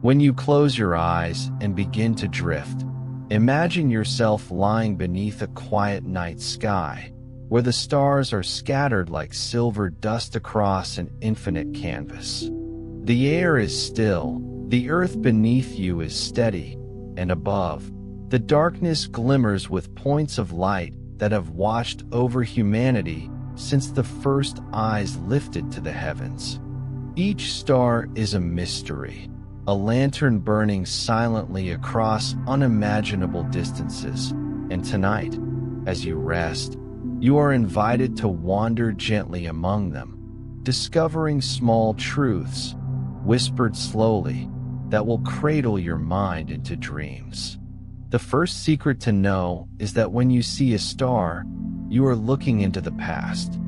When you close your eyes and begin to drift, imagine yourself lying beneath a quiet night sky, where the stars are scattered like silver dust across an infinite canvas. The air is still, the earth beneath you is steady, and above, the darkness glimmers with points of light that have watched over humanity since the first eyes lifted to the heavens. Each star is a mystery, a lantern burning silently across unimaginable distances, and tonight, as you rest, you are invited to wander gently among them, discovering small truths, whispered slowly, that will cradle your mind into dreams. The first secret to know is that when you see a star, you are looking into the past.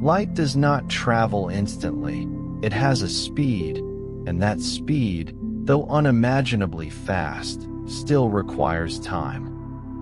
Light does not travel instantly. It has a speed, and that speed, though unimaginably fast, still requires time.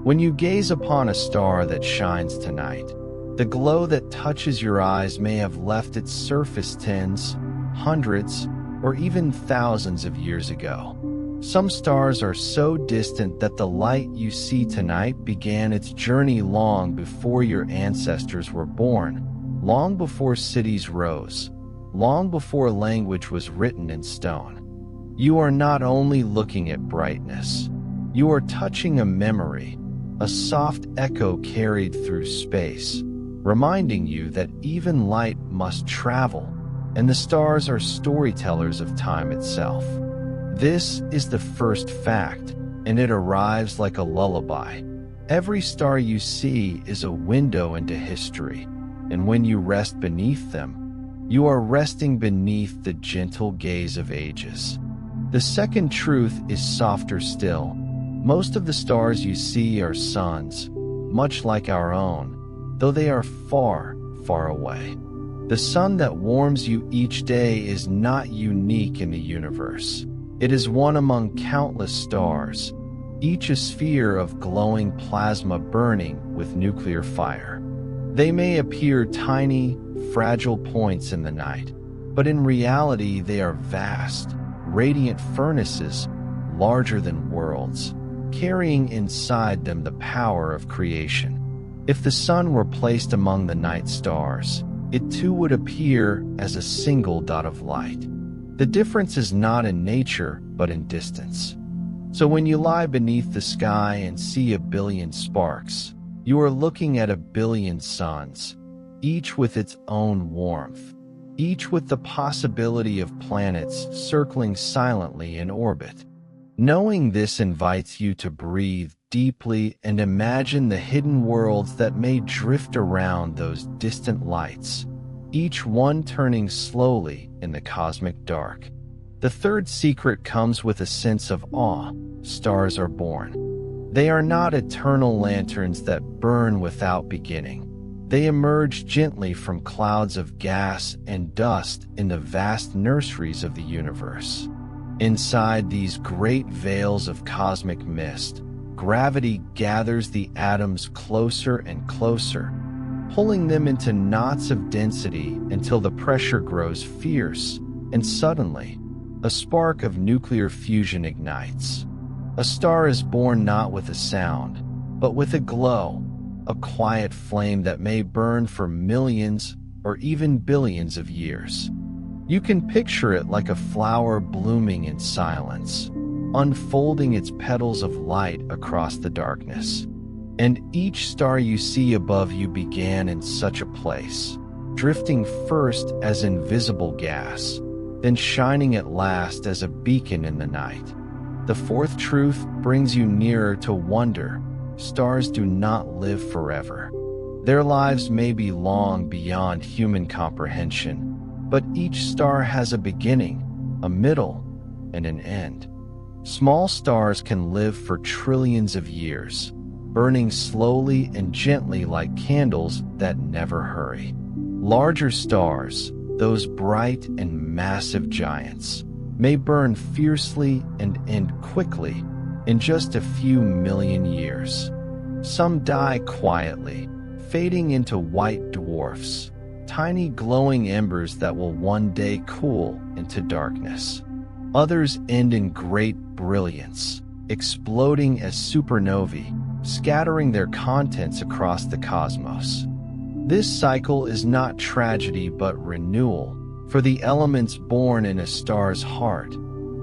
When you gaze upon a star that shines tonight, the glow that touches your eyes may have left its surface tens, hundreds, or even thousands of years ago. Some stars are so distant that the light you see tonight began its journey long before your ancestors were born, long before cities rose, long before language was written in stone. You are not only looking at brightness, you are touching a memory, a soft echo carried through space, reminding you that even light must travel, and the stars are storytellers of time itself. This is the first fact, and it arrives like a lullaby. Every star you see is a window into history, and when you rest beneath them, you are resting beneath the gentle gaze of ages. The second truth is softer still. Most of the stars you see are suns, much like our own, though they are far, far away. The sun that warms you each day is not unique in the universe. It is one among countless stars, each a sphere of glowing plasma burning with nuclear fire. They may appear tiny, fragile points in the night, but in reality they are vast, radiant furnaces, larger than worlds, carrying inside them the power of creation. If the sun were placed among the night stars, it too would appear as a single dot of light. The difference is not in nature, but in distance. So when you lie beneath the sky and see a billion sparks, you are looking at a billion suns, each with its own warmth, each with the possibility of planets circling silently in orbit. Knowing this invites you to breathe deeply and imagine the hidden worlds that may drift around those distant lights, each one turning slowly in the cosmic dark. The third secret comes with a sense of awe. Stars are born. They are not eternal lanterns that burn without beginning. They emerge gently from clouds of gas and dust in the vast nurseries of the universe. Inside these great veils of cosmic mist, gravity gathers the atoms closer and closer, pulling them into knots of density until the pressure grows fierce, and suddenly, a spark of nuclear fusion ignites. A star is born not with a sound, but with a glow, a quiet flame that may burn for millions or even billions of years. You can picture it like a flower blooming in silence, unfolding its petals of light across the darkness. And each star you see above you began in such a place, drifting first as invisible gas, then shining at last as a beacon in the night. The fourth truth brings you nearer to wonder. Stars do not live forever. Their lives may be long beyond human comprehension, but each star has a beginning, a middle, and an end. Small stars can live for trillions of years, burning slowly and gently like candles that never hurry. Larger stars, those bright and massive giants, may burn fiercely and end quickly in just a few million years. Some die quietly, fading into white dwarfs, tiny glowing embers that will one day cool into darkness. Others end in great brilliance, exploding as supernovae, scattering their contents across the cosmos. This cycle is not tragedy but renewal, for the elements born in a star's heart,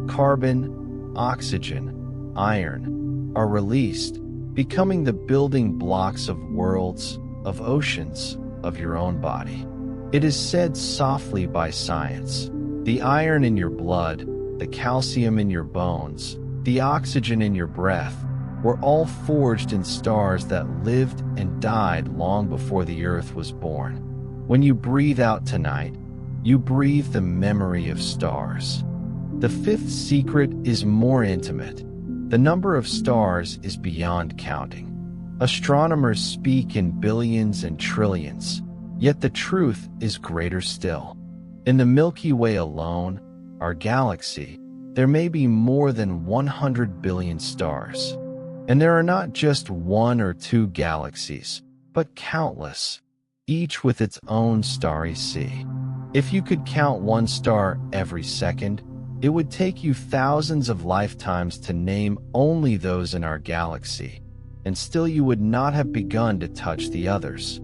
carbon, oxygen, iron, are released, becoming the building blocks of worlds, of oceans, of your own body. It is said softly by science, the iron in your blood, the calcium in your bones, the oxygen in your breath, were all forged in stars that lived and died long before the earth was born. When you breathe out tonight, you breathe the memory of stars. The fifth secret is more intimate. The number of stars is beyond counting. Astronomers speak in billions and trillions, yet the truth is greater still. In the Milky Way alone, our galaxy, there may be more than 100 billion stars. And there are not just one or two galaxies, but countless, each with its own starry sea. If you could count one star every second, it would take you thousands of lifetimes to name only those in our galaxy, and still you would not have begun to touch the others.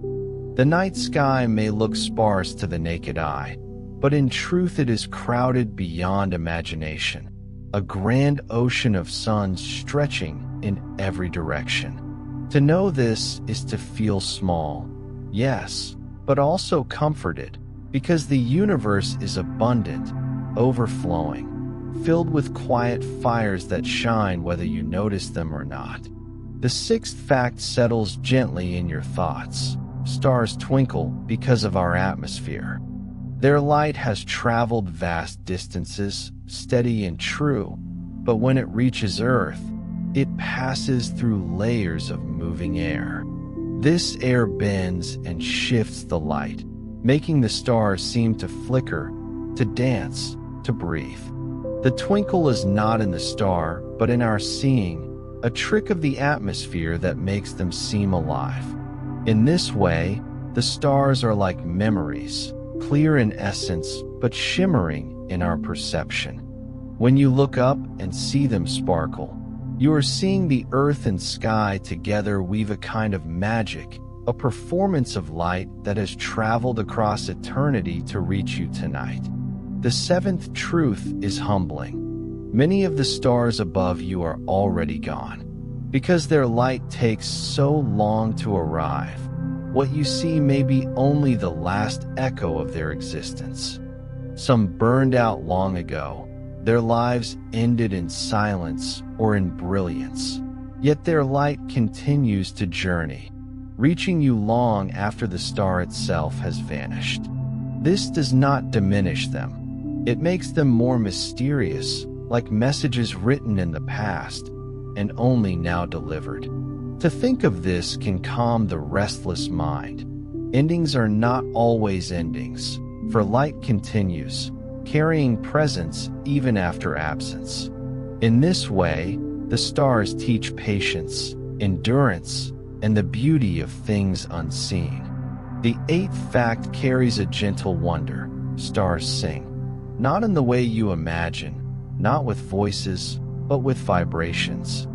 The night sky may look sparse to the naked eye, but in truth it is crowded beyond imagination, a grand ocean of suns stretching in every direction. To know this is to feel small, yes, but also comforted, because the universe is abundant, overflowing, filled with quiet fires that shine whether you notice them or not. The sixth fact settles gently in your thoughts. Stars twinkle because of our atmosphere. Their light has traveled vast distances, steady and true, but when it reaches Earth, it passes through layers of moving air. This air bends and shifts the light, making the stars seem to flicker, to dance, to breathe. The twinkle is not in the star, but in our seeing, a trick of the atmosphere that makes them seem alive. In this way, the stars are like memories, clear in essence, but shimmering in our perception. When you look up and see them sparkle, you are seeing the earth and sky together weave a kind of magic, a performance of light that has traveled across eternity to reach you tonight. The seventh truth is humbling. Many of the stars above you are already gone. Because their light takes so long to arrive, what you see may be only the last echo of their existence. Some burned out long ago, their lives ended in silence or in brilliance, yet their light continues to journey, reaching you long after the star itself has vanished. This does not diminish them. It makes them more mysterious, like messages written in the past and only now delivered. To think of this can calm the restless mind. Endings are not always endings, for light continues, carrying presence even after absence. In this way, the stars teach patience, endurance, and the beauty of things unseen. The eighth fact carries a gentle wonder. Stars sing, not in the way you imagine, not with voices, but with vibrations.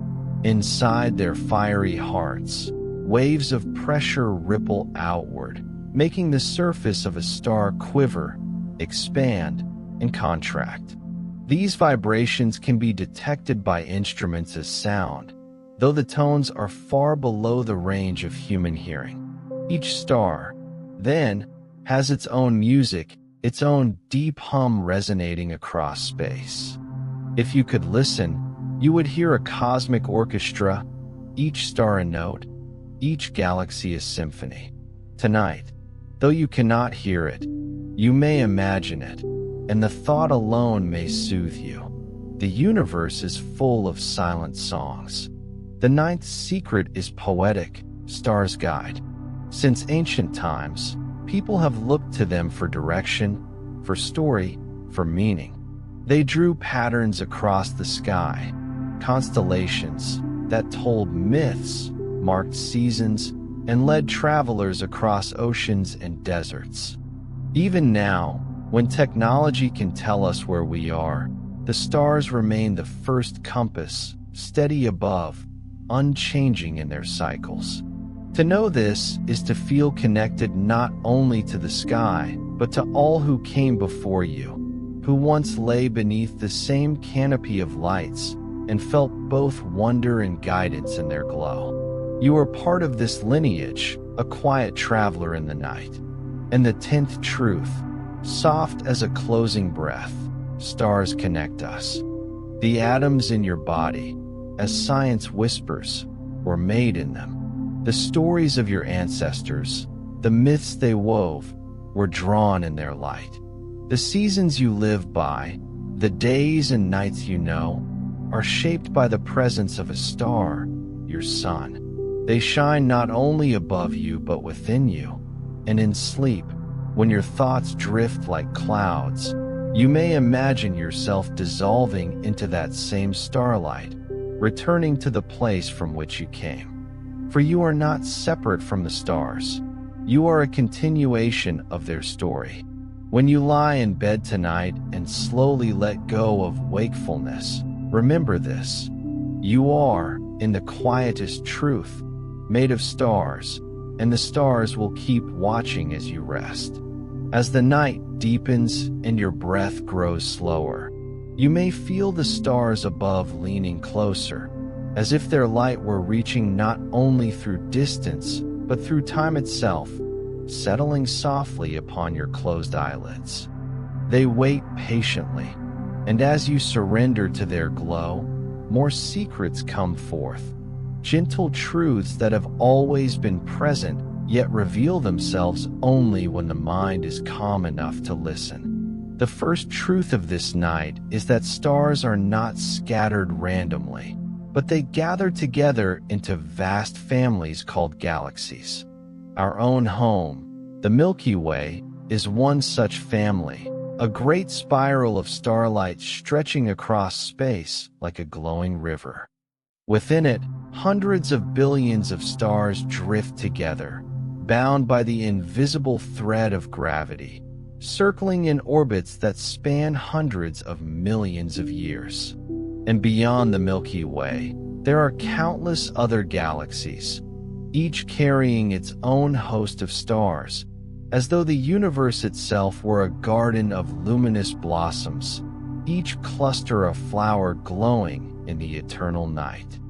Inside their fiery hearts, waves of pressure ripple outward, making the surface of a star quiver, expand, and contract. These vibrations can be detected by instruments as sound, though the tones are far below the range of human hearing. Each star, then, has its own music, its own deep hum resonating across space. If you could listen, you would hear a cosmic orchestra, each star a note, each galaxy a symphony. Tonight, though you cannot hear it, you may imagine it, and the thought alone may soothe you. The universe is full of silent songs. The ninth secret is poetic, stars guide. Since ancient times, people have looked to them for direction, for story, for meaning. They drew patterns across the sky, constellations that told myths, marked seasons, and led travelers across oceans and deserts. Even now, when technology can tell us where we are, The stars remain the first compass, steady above, unchanging in their cycles. To know this is to feel connected not only to the sky, but to all who came before you, who once lay beneath the same canopy of lights and felt both wonder and guidance in their glow. You are part of this lineage, a quiet traveler in the night. And the 10th truth, soft as a closing breath, stars connect us. The atoms in your body, as science whispers, were made in them. The stories of your ancestors, the myths they wove, were drawn in their light. The seasons you live by, the days and nights you know, are shaped by the presence of a star, your sun. They shine not only above you but within you. And in sleep, when your thoughts drift like clouds, you may imagine yourself dissolving into that same starlight, returning to the place from which you came. For you are not separate from the stars. You are a continuation of their story. When you lie in bed tonight and slowly let go of wakefulness, remember this. You are, in the quietest truth, made of stars, and the stars will keep watching as you rest. As the night deepens and your breath grows slower, you may feel the stars above leaning closer, as if their light were reaching not only through distance, but through time itself, settling softly upon your closed eyelids. They wait patiently, and as you surrender to their glow, more secrets come forth, gentle truths that have always been present, yet reveal themselves only when the mind is calm enough to listen. The first truth of this night is that stars are not scattered randomly, but they gather together into vast families called galaxies. Our own home, the Milky Way, is one such family, a great spiral of starlight stretching across space like a glowing river. Within it, hundreds of billions of stars drift together, bound by the invisible thread of gravity, circling in orbits that span hundreds of millions of years. And beyond the Milky Way, there are countless other galaxies, each carrying its own host of stars, as though the universe itself were a garden of luminous blossoms, each cluster a flower glowing in the eternal night.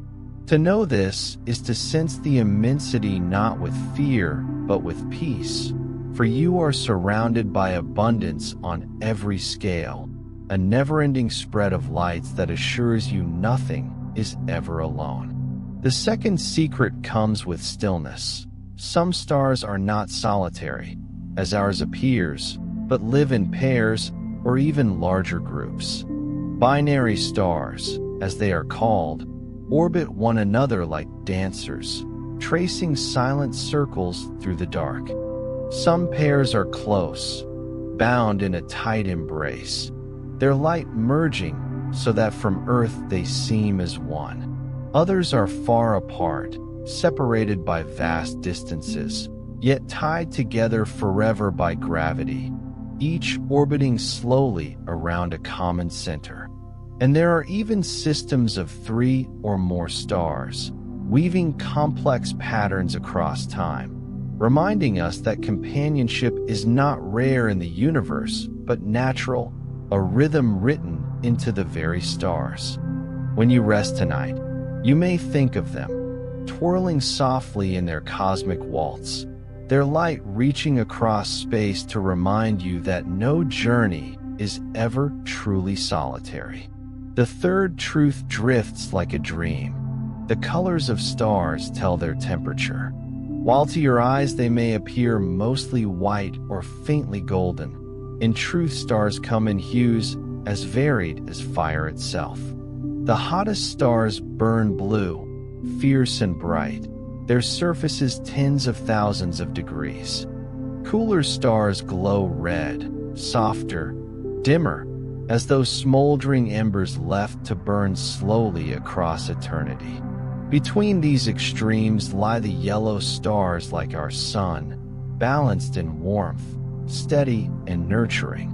To know this is to sense the immensity not with fear, but with peace, for you are surrounded by abundance on every scale, a never-ending spread of lights that assures you nothing is ever alone. The second secret comes with stillness. Some stars are not solitary, as ours appears, but live in pairs or even larger groups. Binary stars, as they are called, orbit one another like dancers, tracing silent circles through the dark. Some pairs are close, bound in a tight embrace, their light merging so that from Earth they seem as one. Others are far apart, separated by vast distances, yet tied together forever by gravity, each orbiting slowly around a common center. And there are even systems of 3 or more stars, weaving complex patterns across time, reminding us that companionship is not rare in the universe, but natural, a rhythm written into the very stars. When you rest tonight, you may think of them, twirling softly in their cosmic waltz, their light reaching across space to remind you that no journey is ever truly solitary. The third truth drifts like a dream. The colors of stars tell their temperature. While to your eyes they may appear mostly white or faintly golden, in truth stars come in hues as varied as fire itself. The hottest stars burn blue, fierce and bright, their surfaces tens of thousands of degrees. Cooler stars glow red, softer, dimmer, as though smoldering embers left to burn slowly across eternity. Between these extremes lie the yellow stars like our sun, balanced in warmth, steady and nurturing.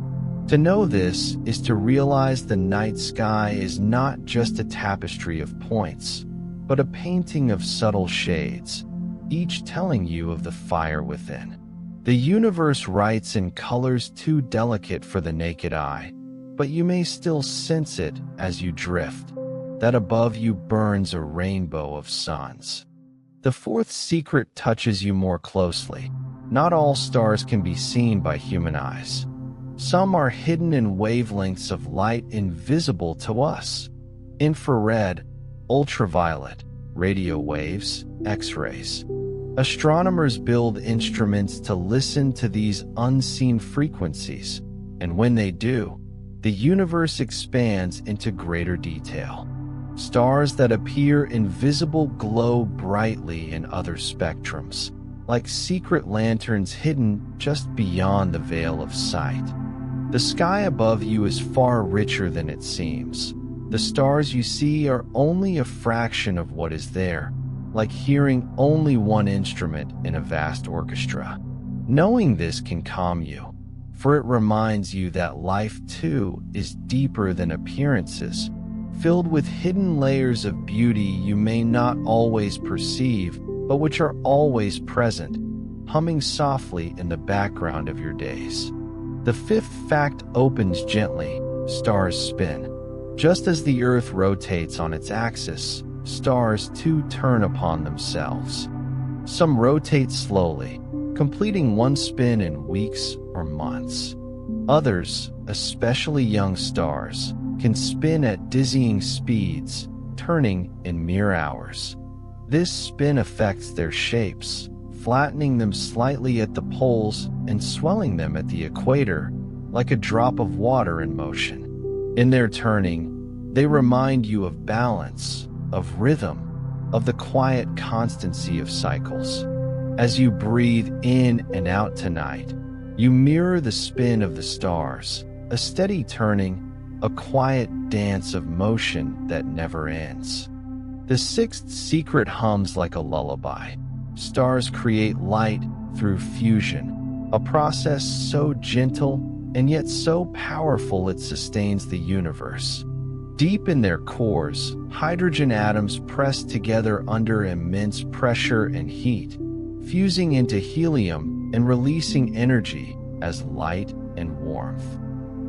To know this is to realize the night sky is not just a tapestry of points, but a painting of subtle shades, each telling you of the fire within. The universe writes in colors too delicate for the naked eye, but you may still sense it as you drift, that above you burns a rainbow of suns. The fourth secret touches you more closely. Not all stars can be seen by human eyes. Some are hidden in wavelengths of light invisible to us. Infrared, ultraviolet, radio waves, X-rays. Astronomers build instruments to listen to these unseen frequencies, and when they do, the universe expands into greater detail. Stars that appear invisible glow brightly in other spectrums, like secret lanterns hidden just beyond the veil of sight. The sky above you is far richer than it seems. The stars you see are only a fraction of what is there, like hearing only one instrument in a vast orchestra. Knowing this can calm you, for it reminds you that life too is deeper than appearances, filled with hidden layers of beauty you may not always perceive, but which are always present, humming softly in the background of your days. The fifth fact opens gently. Stars spin. Just as the Earth rotates on its axis, stars too turn upon themselves. Some rotate slowly, completing one spin in weeks or months. Others, especially young stars, can spin at dizzying speeds, turning in mere hours. This spin affects their shapes, flattening them slightly at the poles and swelling them at the equator, like a drop of water in motion. In their turning, they remind you of balance, of rhythm, of the quiet constancy of cycles. As you breathe in and out tonight, you mirror the spin of the stars, a steady turning, a quiet dance of motion that never ends. The sixth secret hums like a lullaby. Stars create light through fusion, a process so gentle and yet so powerful it sustains the universe. Deep in their cores, hydrogen atoms press together under immense pressure and heat, fusing into helium and releasing energy as light and warmth.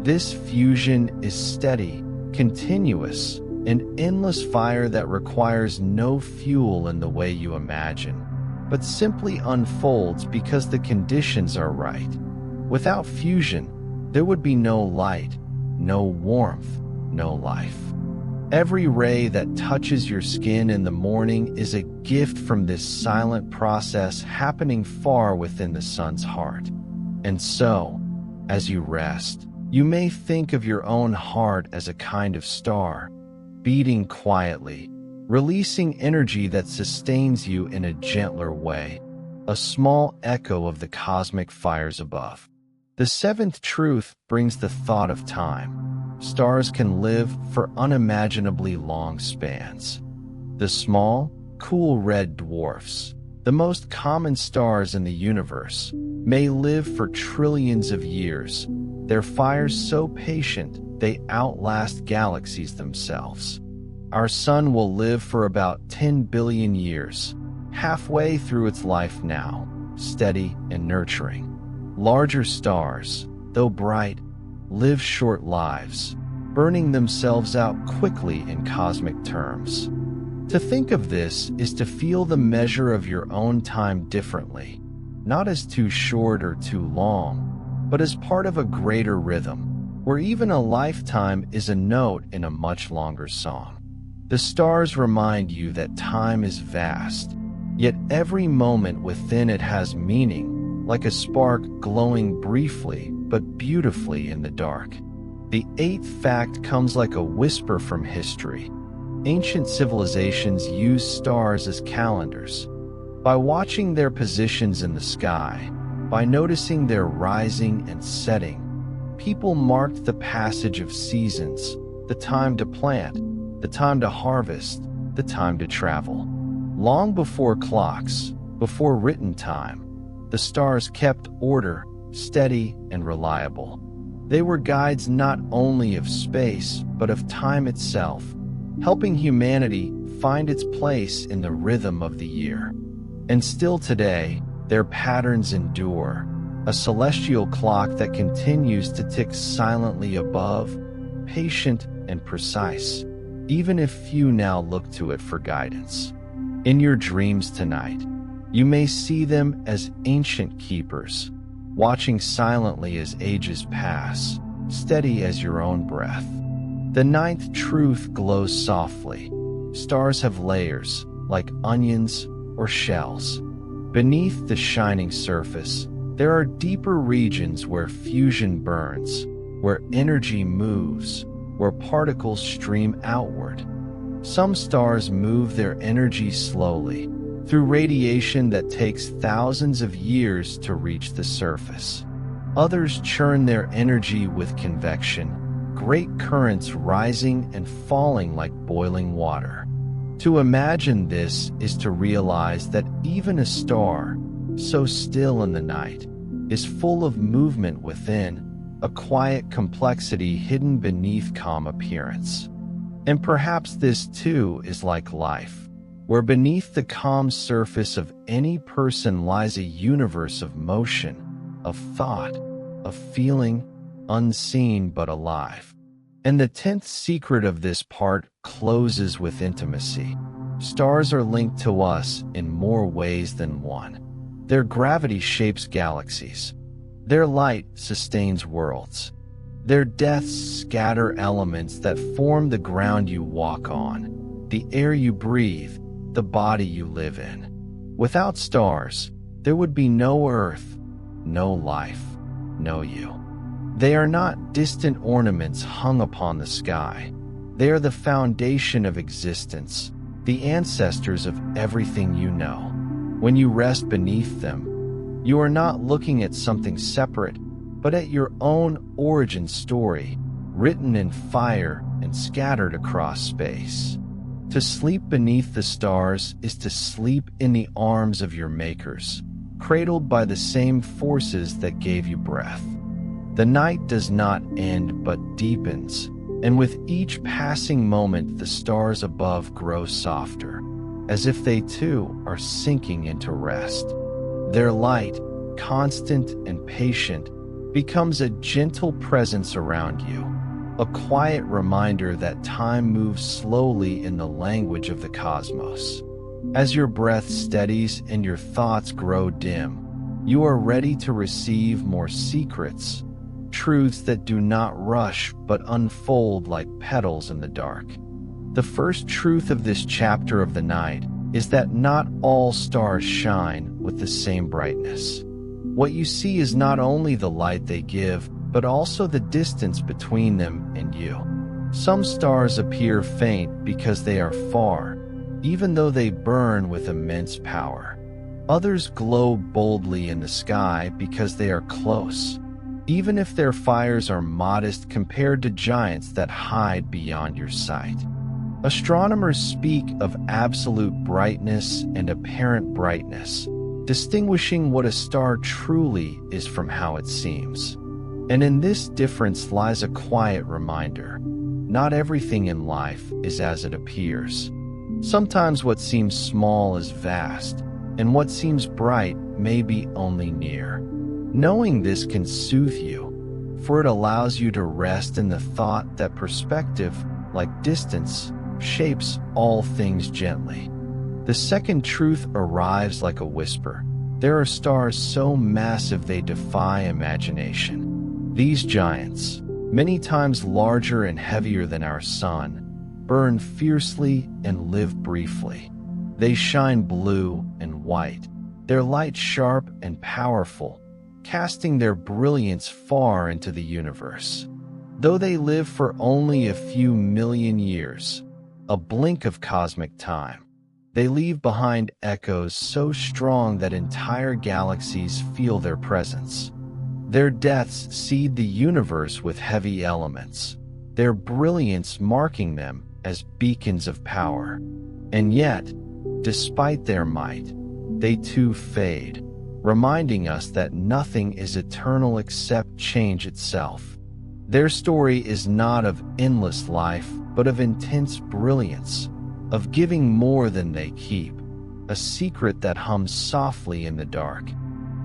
This fusion is steady, continuous, an endless fire that requires no fuel in the way you imagine, but simply unfolds because the conditions are right. Without fusion, there would be no light, no warmth, no life. Every ray that touches your skin in the morning is a gift from this silent process happening far within the sun's heart. And so, as you rest, you may think of your own heart as a kind of star, beating quietly, releasing energy that sustains you in a gentler way, a small echo of the cosmic fires above. The seventh truth brings the thought of time. Stars can live for unimaginably long spans. The small, cool red dwarfs, the most common stars in the universe, may live for trillions of years, their fires so patient they outlast galaxies themselves. Our sun will live for about 10 billion years, halfway through its life now, steady and nurturing. Larger stars, though bright, live short lives, burning themselves out quickly in cosmic terms. To think of this is to feel the measure of your own time differently, not as too short or too long, but as part of a greater rhythm, where even a lifetime is a note in a much longer song. The stars remind you that time is vast, yet every moment within it has meaning, like a spark glowing briefly but beautifully in the dark. The eighth fact comes like a whisper from history. Ancient civilizations used stars as calendars. By watching their positions in the sky, by noticing their rising and setting, people marked the passage of seasons, the time to plant, the time to harvest, the time to travel. Long before clocks, before written time, the stars kept order, steady and reliable. They were guides not only of space, but of time itself, helping humanity find its place in the rhythm of the year. And still today, their patterns endure, a celestial clock that continues to tick silently above, patient and precise, even if few now look to it for guidance. In your dreams tonight, you may see them as ancient keepers, watching silently as ages pass, steady as your own breath. The ninth truth glows softly. Stars have layers, like onions or shells. Beneath the shining surface, there are deeper regions where fusion burns, where energy moves, where particles stream outward. Some stars move their energy slowly, through radiation that takes thousands of years to reach the surface. Others churn their energy with convection, great currents rising and falling like boiling water. To imagine this is to realize that even a star, so still in the night, is full of movement within, a quiet complexity hidden beneath calm appearance. And perhaps this too is like life, where beneath the calm surface of any person lies a universe of motion, of thought, of feeling, unseen but alive. And the 10th secret of this part closes with intimacy. Stars are linked to us in more ways than one. Their gravity shapes galaxies. Their light sustains worlds. Their deaths scatter elements that form the ground you walk on, the air you breathe, the body you live in. Without stars, there would be no Earth, no life, no you. They are not distant ornaments hung upon the sky. They are the foundation of existence, the ancestors of everything you know. When you rest beneath them, you are not looking at something separate, but at your own origin story, written in fire and scattered across space. To sleep beneath the stars is to sleep in the arms of your makers, cradled by the same forces that gave you breath. The night does not end but deepens, and with each passing moment the stars above grow softer, as if they too are sinking into rest. Their light, constant and patient, becomes a gentle presence around you, a quiet reminder that time moves slowly in the language of the cosmos. As your breath steadies and your thoughts grow dim, you are ready to receive more secrets, truths that do not rush but unfold like petals in the dark. The first truth of this chapter of the night is that not all stars shine with the same brightness. What you see is not only the light they give, but also the distance between them and you. Some stars appear faint because they are far, even though they burn with immense power. Others glow boldly in the sky because they are close, even if their fires are modest compared to giants that hide beyond your sight. Astronomers speak of absolute brightness and apparent brightness, distinguishing what a star truly is from how it seems. And in this difference lies a quiet reminder. Not everything in life is as it appears. Sometimes what seems small is vast, and what seems bright may be only near. Knowing this can soothe you, for it allows you to rest in the thought that perspective, like distance, shapes all things gently. The second truth arrives like a whisper. There are stars so massive they defy imagination. These giants, many times larger and heavier than our sun, burn fiercely and live briefly. They shine blue and white, their light sharp and powerful, casting their brilliance far into the universe. Though they live for only a few million years, a blink of cosmic time, they leave behind echoes so strong that entire galaxies feel their presence. Their deaths seed the universe with heavy elements, their brilliance marking them as beacons of power. And yet, despite their might, they too fade, reminding us that nothing is eternal except change itself. Their story is not of endless life, but of intense brilliance, of giving more than they keep, a secret that hums softly in the dark.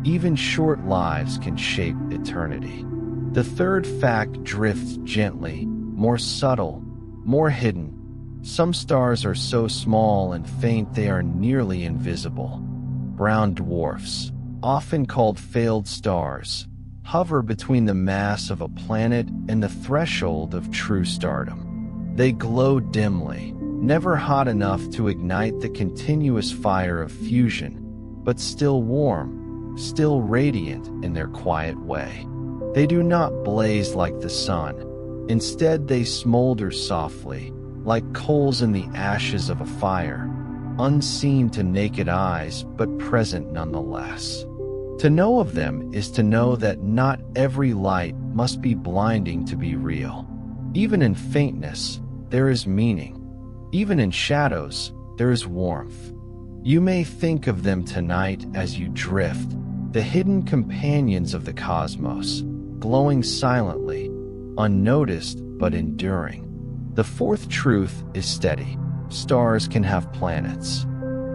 Even short lives can shape eternity. The third fact drifts gently, more subtle, more hidden. Some stars are so small and faint they are nearly invisible. Brown dwarfs, often called failed stars, hover between the mass of a planet and the threshold of true stardom. They glow dimly, never hot enough to ignite the continuous fire of fusion, but still warm, still radiant in their quiet way. They do not blaze like the sun. Instead, they smolder softly, like coals in the ashes of a fire, unseen to naked eyes but present nonetheless. To know of them is to know that not every light must be blinding to be real. Even in faintness, there is meaning. Even in shadows, there is warmth. You may think of them tonight as you drift, the hidden companions of the cosmos, glowing silently, unnoticed but enduring. The fourth truth is steady. Stars can have planets.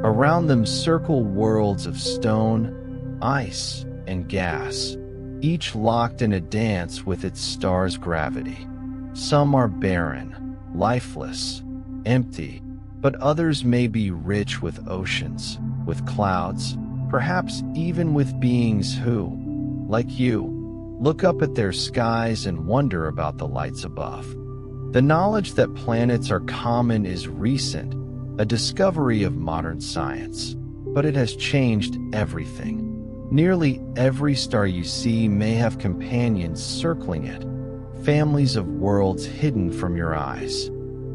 Around them circle worlds of stone, ice, and gas, each locked in a dance with its star's gravity. Some are barren, lifeless, empty, but others may be rich with oceans, with clouds, perhaps even with beings who, like you, look up at their skies and wonder about the lights above. The knowledge that planets are common is recent, a discovery of modern science, but it has changed everything. Nearly every star you see may have companions circling it, families of worlds hidden from your eyes.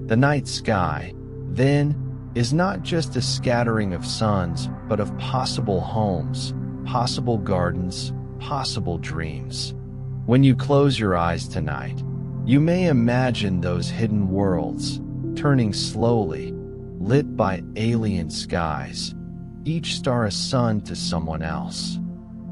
The night sky, then, is not just a scattering of suns, but of possible homes, possible gardens, possible dreams. When you close your eyes tonight, you may imagine those hidden worlds, turning slowly, lit by alien skies, each star a sun to someone else.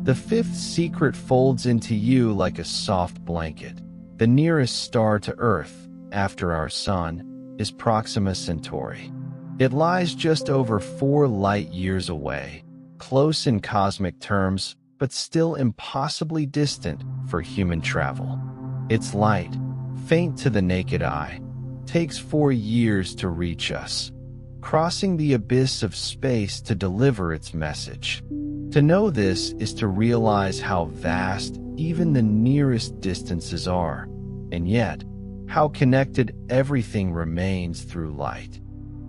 The fifth secret folds into you like a soft blanket. The nearest star to Earth, after our sun, is Proxima Centauri. It lies just over 4 light years away, close in cosmic terms, but still impossibly distant for human travel. Its light, faint to the naked eye, takes 4 years to reach us, crossing the abyss of space to deliver its message. To know this is to realize how vast even the nearest distances are, and yet, how connected everything remains through light.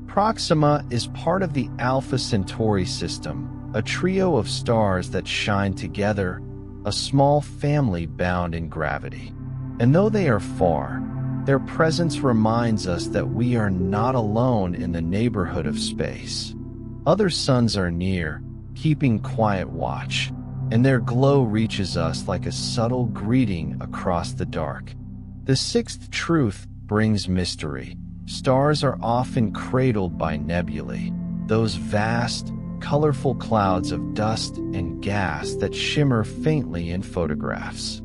Proxima is part of the Alpha Centauri system, a trio of stars that shine together, a small family bound in gravity. And though they are far, their presence reminds us that we are not alone in the neighborhood of space. Other suns are near, keeping quiet watch, and their glow reaches us like a subtle greeting across the dark. The sixth truth brings mystery. Stars are often cradled by nebulae, those vast, colorful clouds of dust and gas that shimmer faintly in photographs.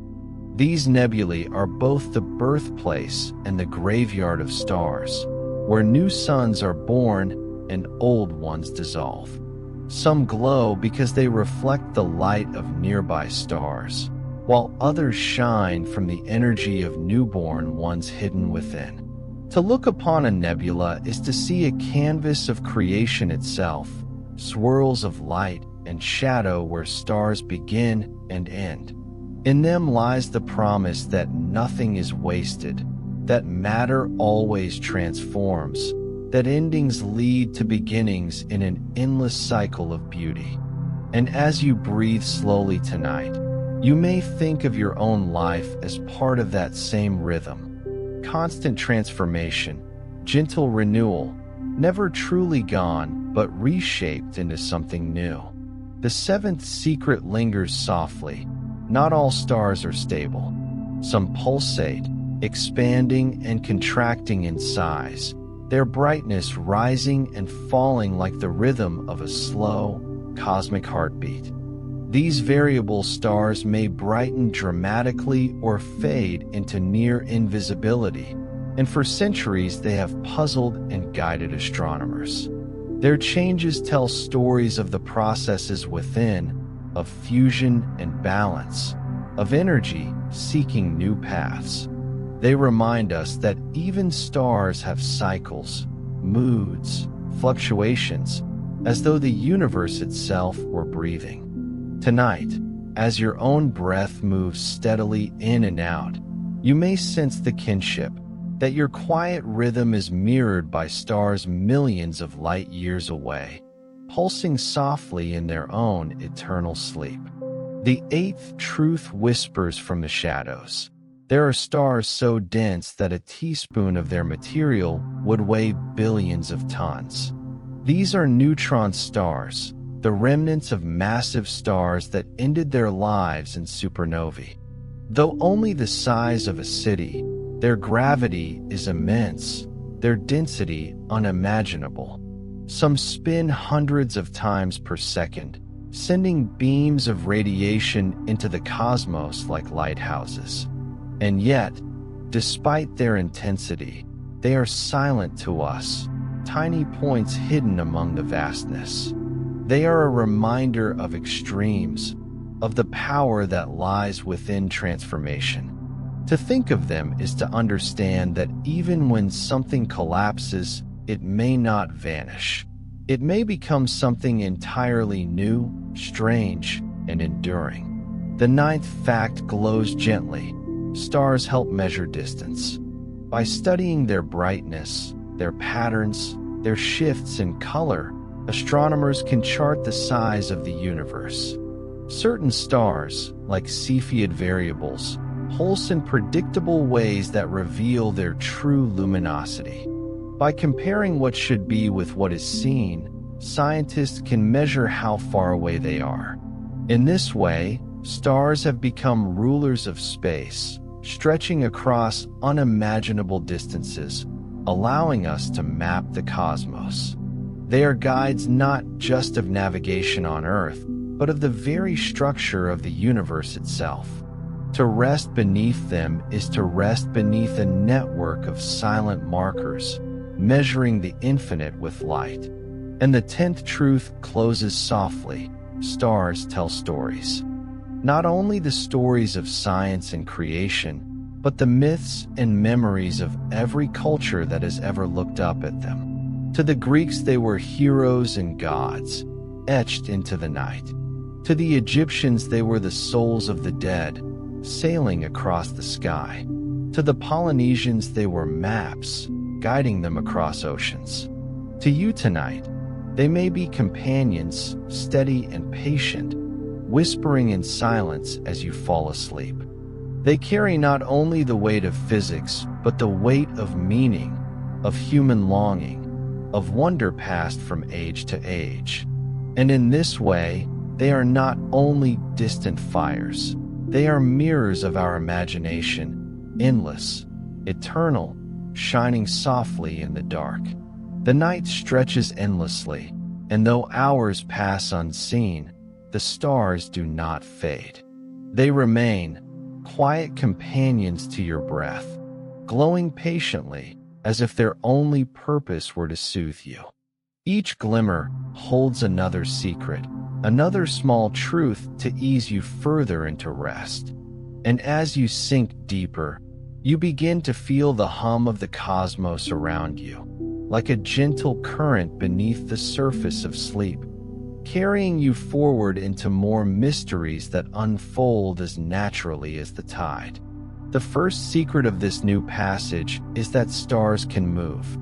These nebulae are both the birthplace and the graveyard of stars, where new suns are born and old ones dissolve. Some glow because they reflect the light of nearby stars, while others shine from the energy of newborn ones hidden within. To look upon a nebula is to see a canvas of creation itself, swirls of light and shadow where stars begin and end. In them lies the promise that nothing is wasted, that matter always transforms, that endings lead to beginnings in an endless cycle of beauty. And as you breathe slowly tonight, you may think of your own life as part of that same rhythm. Constant transformation, gentle renewal, never truly gone, but reshaped into something new. The seventh secret lingers softly. Not all stars are stable. Some pulsate, expanding and contracting in size, their brightness rising and falling like the rhythm of a slow, cosmic heartbeat. These variable stars may brighten dramatically or fade into near invisibility, and for centuries they have puzzled and guided astronomers. Their changes tell stories of the processes within, of fusion and balance, of energy seeking new paths. They remind us that even stars have cycles, moods, fluctuations, as though the universe itself were breathing. Tonight, as your own breath moves steadily in and out, you may sense the kinship, that your quiet rhythm is mirrored by stars millions of light years away, pulsing softly in their own eternal sleep. The eighth truth whispers from the shadows. There are stars so dense that a teaspoon of their material would weigh billions of tons. These are neutron stars, the remnants of massive stars that ended their lives in supernovae. Though only the size of a city, their gravity is immense, their density unimaginable. Some spin hundreds of times per second, sending beams of radiation into the cosmos like lighthouses. And yet, despite their intensity, they are silent to us, tiny points hidden among the vastness. They are a reminder of extremes, of the power that lies within transformation. To think of them is to understand that even when something collapses, it may not vanish. It may become something entirely new, strange, and enduring. The ninth fact glows gently. Stars help measure distance. By studying their brightness, their patterns, their shifts in color, astronomers can chart the size of the universe. Certain stars, like Cepheid variables, pulse in predictable ways that reveal their true luminosity. By comparing what should be with what is seen, scientists can measure how far away they are. In this way, stars have become rulers of space, stretching across unimaginable distances, allowing us to map the cosmos. They are guides not just of navigation on Earth, but of the very structure of the universe itself. To rest beneath them is to rest beneath a network of silent markers, measuring the infinite with light. And the 10th truth closes softly. Stars tell stories. Not only the stories of science and creation, but the myths and memories of every culture that has ever looked up at them. To the Greeks, they were heroes and gods, etched into the night. To the Egyptians, they were the souls of the dead, sailing across the sky. To the Polynesians, they were maps, guiding them across oceans. To you tonight, they may be companions, steady and patient, whispering in silence as you fall asleep. They carry not only the weight of physics, but the weight of meaning, of human longing, of wonder passed from age to age. And in this way, they are not only distant fires, they are mirrors of our imagination, endless, eternal, shining softly in the dark. The night stretches endlessly, and though hours pass unseen, the stars do not fade. They remain, quiet companions to your breath, glowing patiently as if their only purpose were to soothe you. Each glimmer holds another secret, another small truth to ease you further into rest. And as you sink deeper, you begin to feel the hum of the cosmos around you, like a gentle current beneath the surface of sleep, carrying you forward into more mysteries that unfold as naturally as the tide. The first secret of this new passage is that stars can move.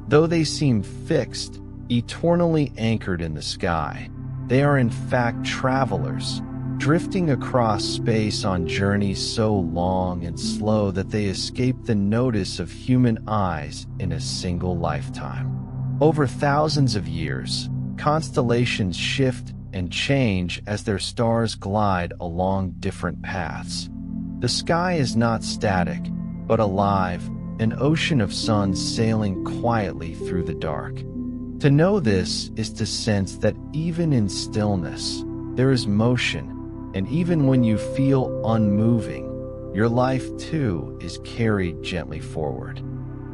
Though they seem fixed, eternally anchored in the sky, they are in fact travelers, drifting across space on journeys so long and slow that they escape the notice of human eyes in a single lifetime. Over thousands of years, constellations shift and change as their stars glide along different paths. The sky is not static, but alive, an ocean of suns sailing quietly through the dark. To know this is to sense that even in stillness, there is motion, And even when you feel unmoving, your life too is carried gently forward.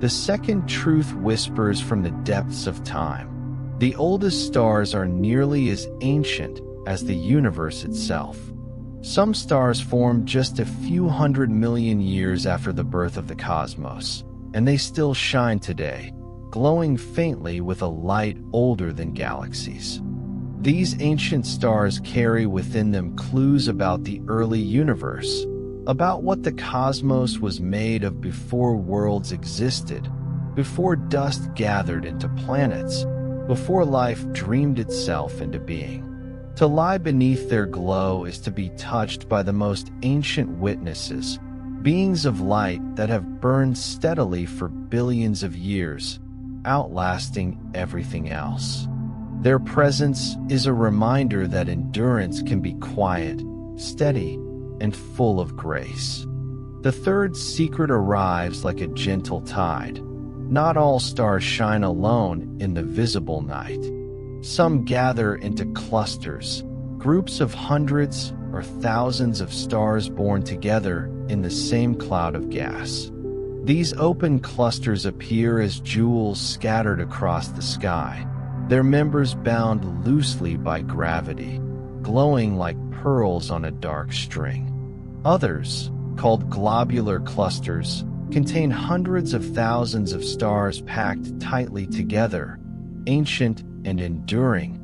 The second truth whispers from the depths of time. The oldest stars are nearly as ancient as the universe itself. Some stars formed just a few 100 million years after the birth of the cosmos, and they still shine today, glowing faintly with a light older than galaxies. These ancient stars carry within them clues about the early universe, about what the cosmos was made of before worlds existed, before dust gathered into planets, before life dreamed itself into being. To lie beneath their glow is to be touched by the most ancient witnesses, beings of light that have burned steadily for billions of years, outlasting everything else. Their presence is a reminder that endurance can be quiet, steady, and full of grace. The third secret arrives like a gentle tide. Not all stars shine alone in the visible night. Some gather into clusters, groups of hundreds or thousands of stars born together in the same cloud of gas. These open clusters appear as jewels scattered across the sky, their members bound loosely by gravity, glowing like pearls on a dark string. Others, called globular clusters, contain hundreds of thousands of stars packed tightly together, ancient and enduring,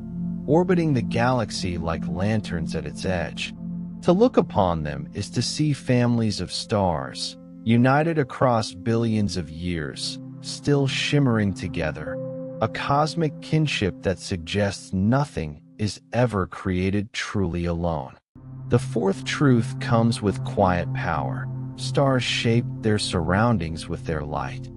orbiting the galaxy like lanterns at its edge. To look upon them is to see families of stars, united across billions of years, still shimmering together, a cosmic kinship that suggests nothing is ever created truly alone. The fourth truth comes with quiet power. Stars shape their surroundings with their light.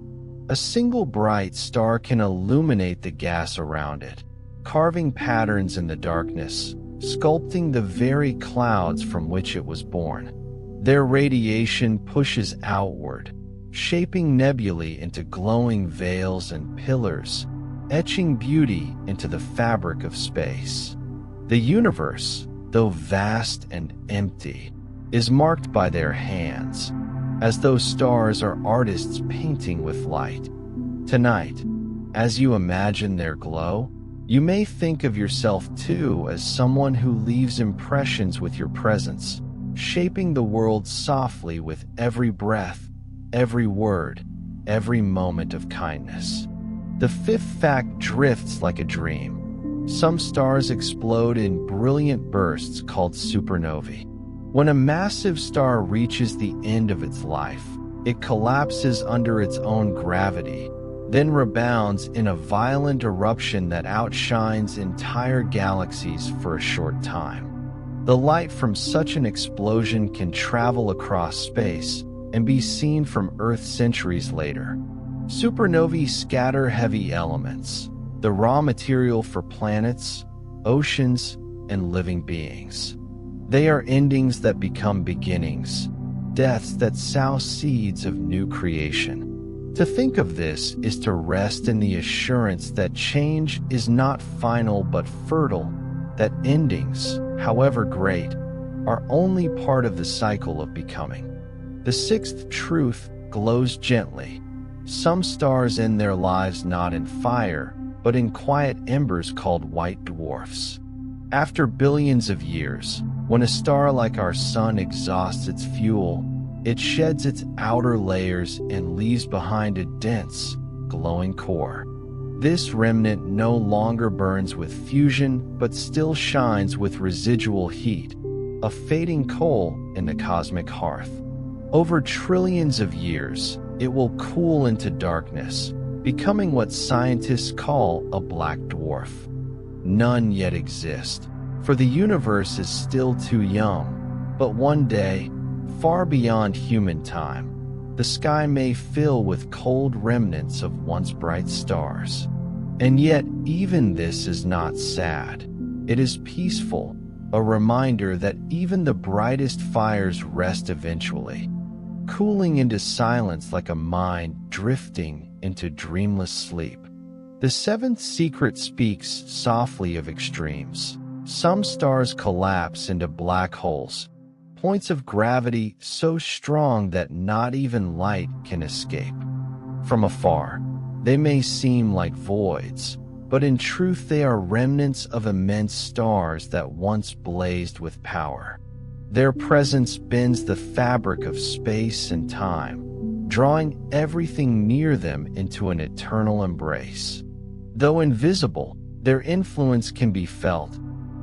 A single bright star can illuminate the gas around it, carving patterns in the darkness, sculpting the very clouds from which it was born. Their radiation pushes outward, shaping nebulae into glowing veils and pillars, etching beauty into the fabric of space. The universe, though vast and empty, is marked by their hands, as those stars are artists painting with light. Tonight, as you imagine their glow, you may think of yourself too as someone who leaves impressions with your presence, shaping the world softly with every breath, every word, every moment of kindness. The fifth fact drifts like a dream. Some stars explode in brilliant bursts called supernovae. When a massive star reaches the end of its life, it collapses under its own gravity, then rebounds in a violent eruption that outshines entire galaxies for a short time. The light from such an explosion can travel across space and be seen from Earth centuries later. Supernovae scatter heavy elements, the raw material for planets, oceans, and living beings. They are endings that become beginnings, deaths that sow seeds of new creation. To think of this is to rest in the assurance that change is not final but fertile, that endings, however great, are only part of the cycle of becoming. The sixth truth glows gently. Some stars end their lives not in fire, but in quiet embers called white dwarfs. After billions of years, when a star like our sun exhausts its fuel, it sheds its outer layers and leaves behind a dense, glowing core. This remnant no longer burns with fusion, but still shines with residual heat, a fading coal in the cosmic hearth. Over trillions of years, it will cool into darkness, becoming what scientists call a black dwarf. None yet exist, for the universe is still too young, but one day, far beyond human time, the sky may fill with cold remnants of once bright stars. And yet, even this is not sad. It is peaceful, a reminder that even the brightest fires rest eventually, cooling into silence like a mind drifting into dreamless sleep. The seventh secret speaks softly of extremes. Some stars collapse into black holes, points of gravity so strong that not even light can escape. From afar, they may seem like voids, but in truth they are remnants of immense stars that once blazed with power. Their presence bends the fabric of space and time, drawing everything near them into an eternal embrace. Though invisible, their influence can be felt,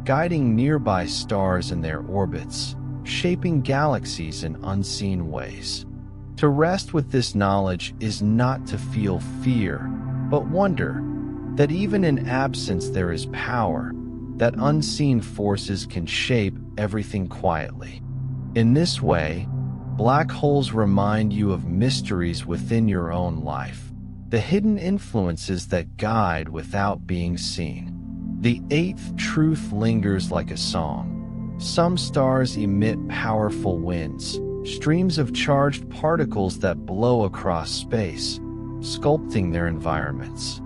guiding nearby stars in their orbits, shaping galaxies in unseen ways. To rest with this knowledge is not to feel fear, but wonder that even in absence there is power, that unseen forces can shape everything quietly. In this way, black holes remind you of mysteries within your own life, the hidden influences that guide without being seen. The eighth truth lingers like a song. Some stars emit powerful winds, streams of charged particles that blow across space, sculpting their environments.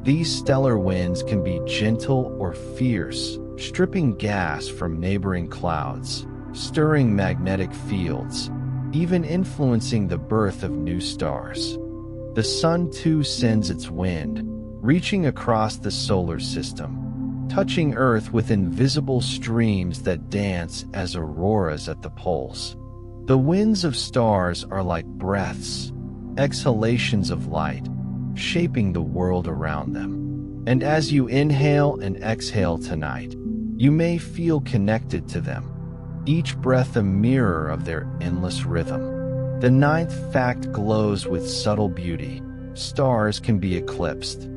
These stellar winds can be gentle or fierce, stripping gas from neighboring clouds, stirring magnetic fields, even influencing the birth of new stars. The sun too sends its wind, reaching across the solar system, touching Earth with invisible streams that dance as auroras at the poles. The winds of stars are like breaths, exhalations of light, shaping the world around them. And as you inhale and exhale tonight, you may feel connected to them, each breath a mirror of their endless rhythm. The ninth fact glows with subtle beauty. Stars can be eclipsed.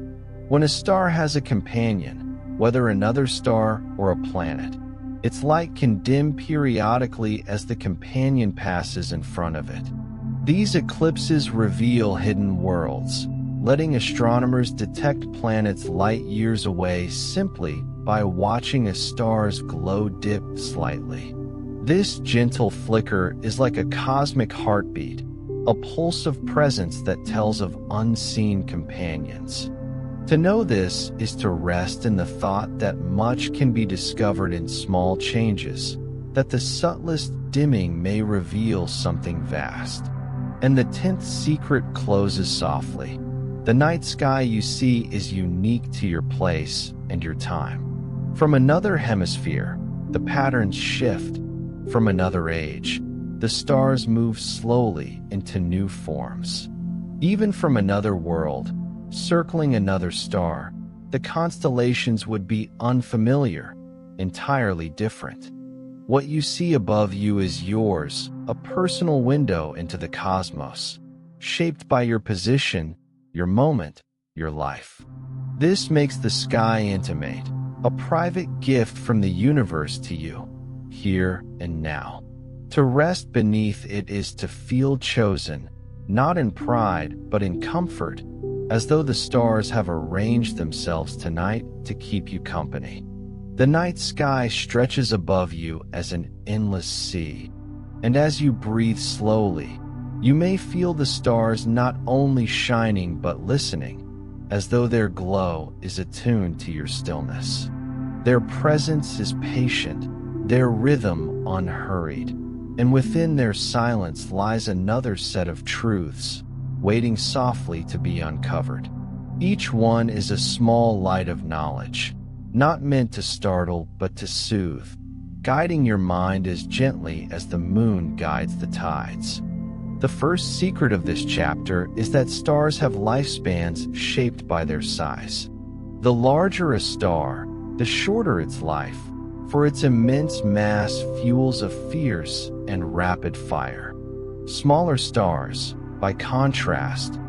When a star has a companion, whether another star or a planet, its light can dim periodically as the companion passes in front of it. These eclipses reveal hidden worlds, letting astronomers detect planets light years away simply by watching a star's glow dip slightly. This gentle flicker is like a cosmic heartbeat, a pulse of presence that tells of unseen companions. To know this is to rest in the thought that much can be discovered in small changes, that the subtlest dimming may reveal something vast. And the 10th secret closes softly. The night sky you see is unique to your place and your time. From another hemisphere, the patterns shift. From another age, the stars move slowly into new forms. Even from another world, circling another star, the constellations would be unfamiliar, entirely different. What you see above you is yours, a personal window into the cosmos, shaped by your position, your moment, your life. This makes the sky intimate, a private gift from the universe to you, here and now. To rest beneath it is to feel chosen, not in pride, but in comfort, as though the stars have arranged themselves tonight to keep you company. The night sky stretches above you as an endless sea, and as you breathe slowly, you may feel the stars not only shining but listening, as though their glow is attuned to your stillness. Their presence is patient, their rhythm unhurried, and within their silence lies another set of truths, waiting softly to be uncovered. Each one is a small light of knowledge, not meant to startle but to soothe, guiding your mind as gently as the moon guides the tides. The first secret of this chapter is that stars have lifespans shaped by their size. The larger a star, the shorter its life, for its immense mass fuels a fierce and rapid fire. Smaller stars, by contrast,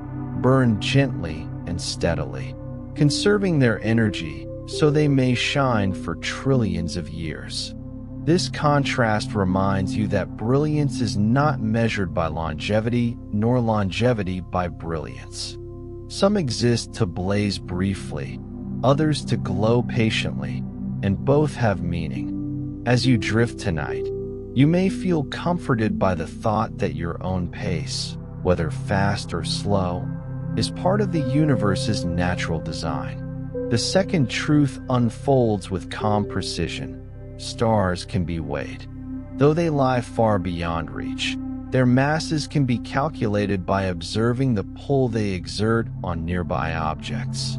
burn gently and steadily, conserving their energy so they may shine for trillions of years. This contrast reminds you that brilliance is not measured by longevity, nor longevity by brilliance. Some exist to blaze briefly, others to glow patiently, and both have meaning. As you drift tonight, you may feel comforted by the thought that your own pace, whether fast or slow, is part of the universe's natural design. The second truth unfolds with calm precision. Stars can be weighed. Though they lie far beyond reach, their masses can be calculated by observing the pull they exert on nearby objects.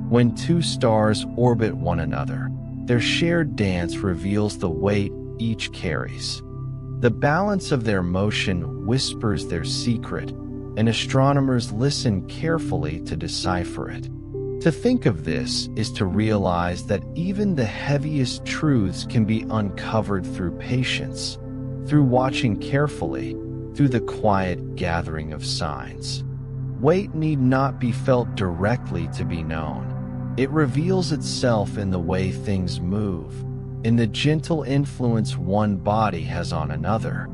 When two stars orbit one another, their shared dance reveals the weight each carries. The balance of their motion whispers their secret, and astronomers listen carefully to decipher it. To think of this is to realize that even the heaviest truths can be uncovered through patience, through watching carefully, through the quiet gathering of signs. Weight need not be felt directly to be known. It reveals itself in the way things move, in the gentle influence one body has on another.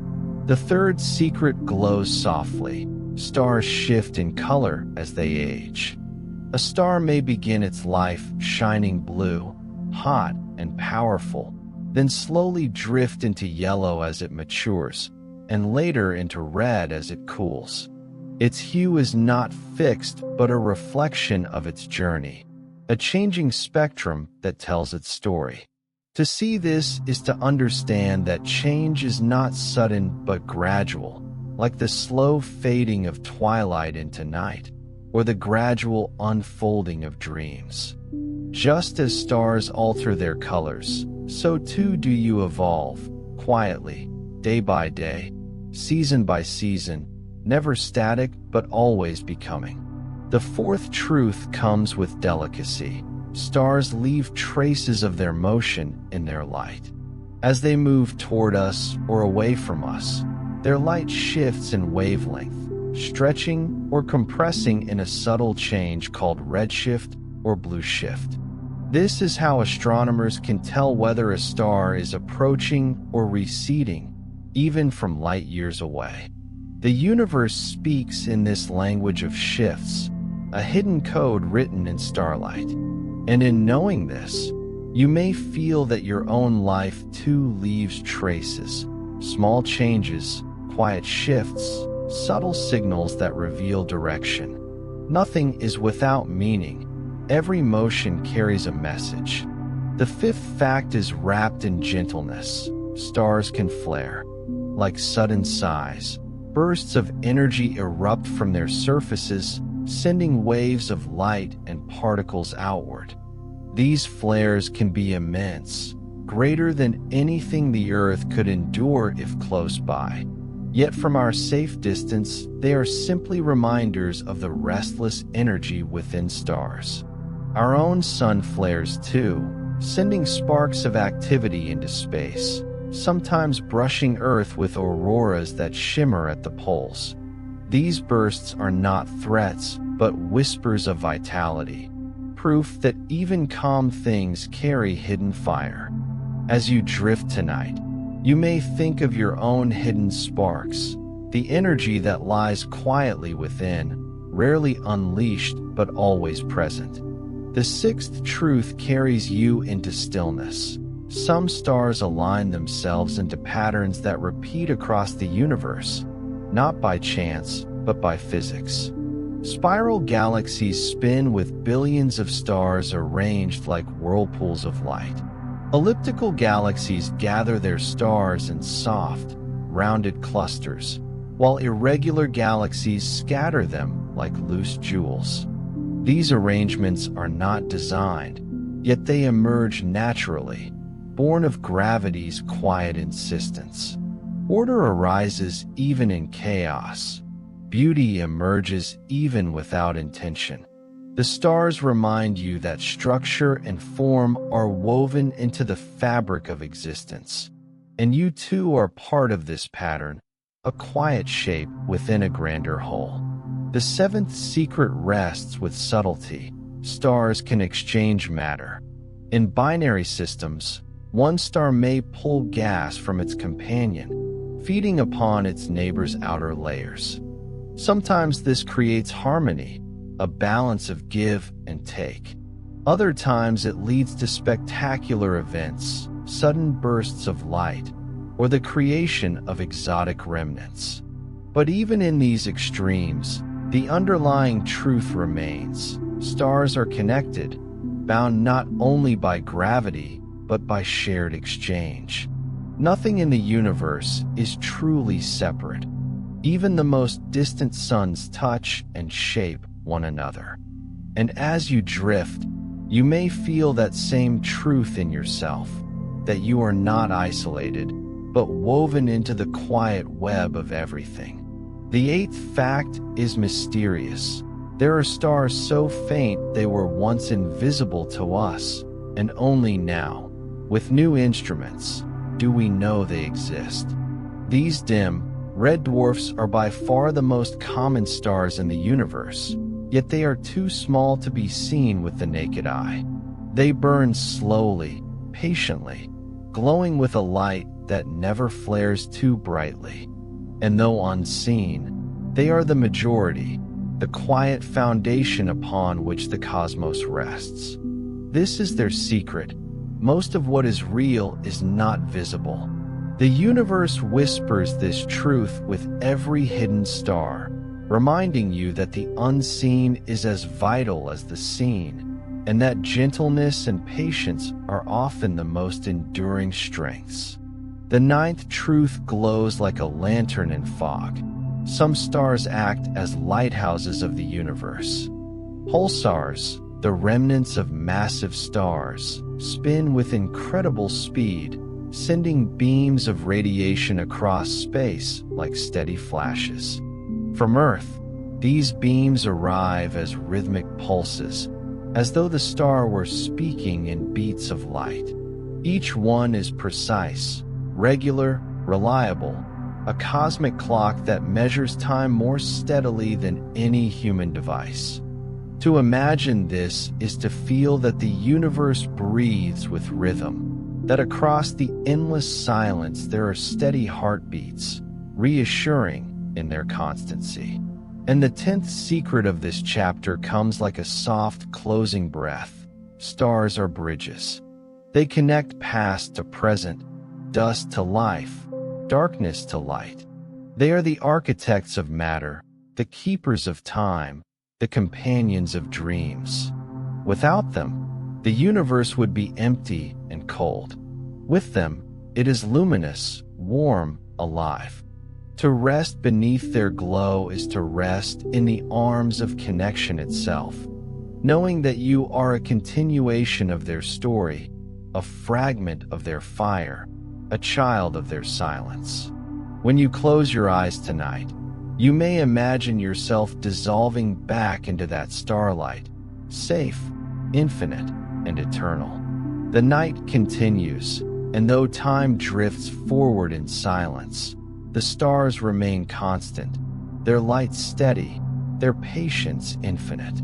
The third secret glows softly. Stars shift in color as they age. A star may begin its life shining blue, hot and powerful, then slowly drift into yellow as it matures, and later into red as it cools. Its hue is not fixed but a reflection of its journey, a changing spectrum that tells its story. To see this is to understand that change is not sudden but gradual, like the slow fading of twilight into night, or the gradual unfolding of dreams. Just as stars alter their colors, so too do you evolve, quietly, day by day, season by season, never static but always becoming. The fourth truth comes with delicacy. Stars leave traces of their motion in their light. As they move toward us or away from us, their light shifts in wavelength, stretching or compressing in a subtle change called redshift or blue shift. This is how astronomers can tell whether a star is approaching or receding, even from light years away. The universe speaks in this language of shifts, a hidden code written in starlight. And in knowing this, you may feel that your own life too leaves traces, small changes, quiet shifts, subtle signals that reveal direction. Nothing is without meaning. Every motion carries a message. The fifth fact is wrapped in gentleness. Stars can flare. Like sudden sighs, bursts of energy erupt from their surfaces, sending waves of light and particles outward. These flares can be immense, greater than anything the Earth could endure if close by. Yet from our safe distance, they are simply reminders of the restless energy within stars. Our own sun flares too, sending sparks of activity into space, sometimes brushing Earth with auroras that shimmer at the poles. These bursts are not threats, but whispers of vitality, proof that even calm things carry hidden fire. As you drift tonight, you may think of your own hidden sparks, the energy that lies quietly within, rarely unleashed but always present. The sixth truth carries you into stillness. Some stars align themselves into patterns that repeat across the universe, not by chance, but by physics. Spiral galaxies spin with billions of stars arranged like whirlpools of light. Elliptical galaxies gather their stars in soft, rounded clusters, while irregular galaxies scatter them like loose jewels. These arrangements are not designed, yet they emerge naturally, born of gravity's quiet insistence. Order arises even in chaos. Beauty emerges even without intention. The stars remind you that structure and form are woven into the fabric of existence, and you too are part of this pattern, a quiet shape within a grander whole. The seventh secret rests with subtlety. Stars can exchange matter. In binary systems, one star may pull gas from its companion, feeding upon its neighbor's outer layers. Sometimes this creates harmony, a balance of give and take. Other times it leads to spectacular events, sudden bursts of light, or the creation of exotic remnants. But even in these extremes, the underlying truth remains. Stars are connected, bound not only by gravity, but by shared exchange. Nothing in the universe is truly separate. Even the most distant suns touch and shape one another. And as you drift, you may feel that same truth in yourself, that you are not isolated, but woven into the quiet web of everything. The eighth fact is mysterious. There are stars so faint they were once invisible to us, and only now, with new instruments, do we know they exist. These dim, red dwarfs are by far the most common stars in the universe, yet they are too small to be seen with the naked eye. They burn slowly, patiently, glowing with a light that never flares too brightly. And though unseen, they are the majority, the quiet foundation upon which the cosmos rests. This is their secret. Most of what is real is not visible. The universe whispers this truth with every hidden star, reminding you that the unseen is as vital as the seen, and that gentleness and patience are often the most enduring strengths. The ninth truth glows like a lantern in fog. Some stars act as lighthouses of the universe. Pulsars, the remnants of massive stars, spin with incredible speed, sending beams of radiation across space like steady flashes. From Earth, these beams arrive as rhythmic pulses, as though the star were speaking in beats of light. Each one is precise, regular, reliable, a cosmic clock that measures time more steadily than any human device. To imagine this is to feel that the universe breathes with rhythm, that across the endless silence there are steady heartbeats, reassuring in their constancy. And the 10th secret of this chapter comes like a soft closing breath. Stars are bridges. They connect past to present, dust to life, darkness to light. They are the architects of matter, the keepers of time, the companions of dreams. Without them, the universe would be empty and cold. With them, it is luminous, warm, alive. To rest beneath their glow is to rest in the arms of connection itself, knowing that you are a continuation of their story, a fragment of their fire, a child of their silence. When you close your eyes tonight, you may imagine yourself dissolving back into that starlight, safe, infinite, and eternal. The night continues, and though time drifts forward in silence, the stars remain constant, their light steady, their patience infinite.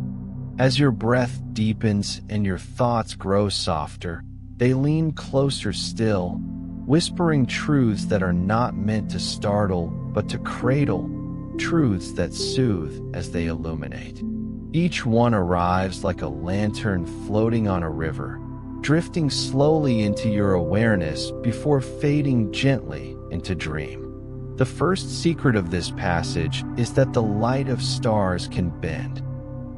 As your breath deepens and your thoughts grow softer, they lean closer still, whispering truths that are not meant to startle, but to cradle, truths that soothe as they illuminate. Each one arrives like a lantern floating on a river, drifting slowly into your awareness before fading gently into dream. The first secret of this passage is that the light of stars can bend.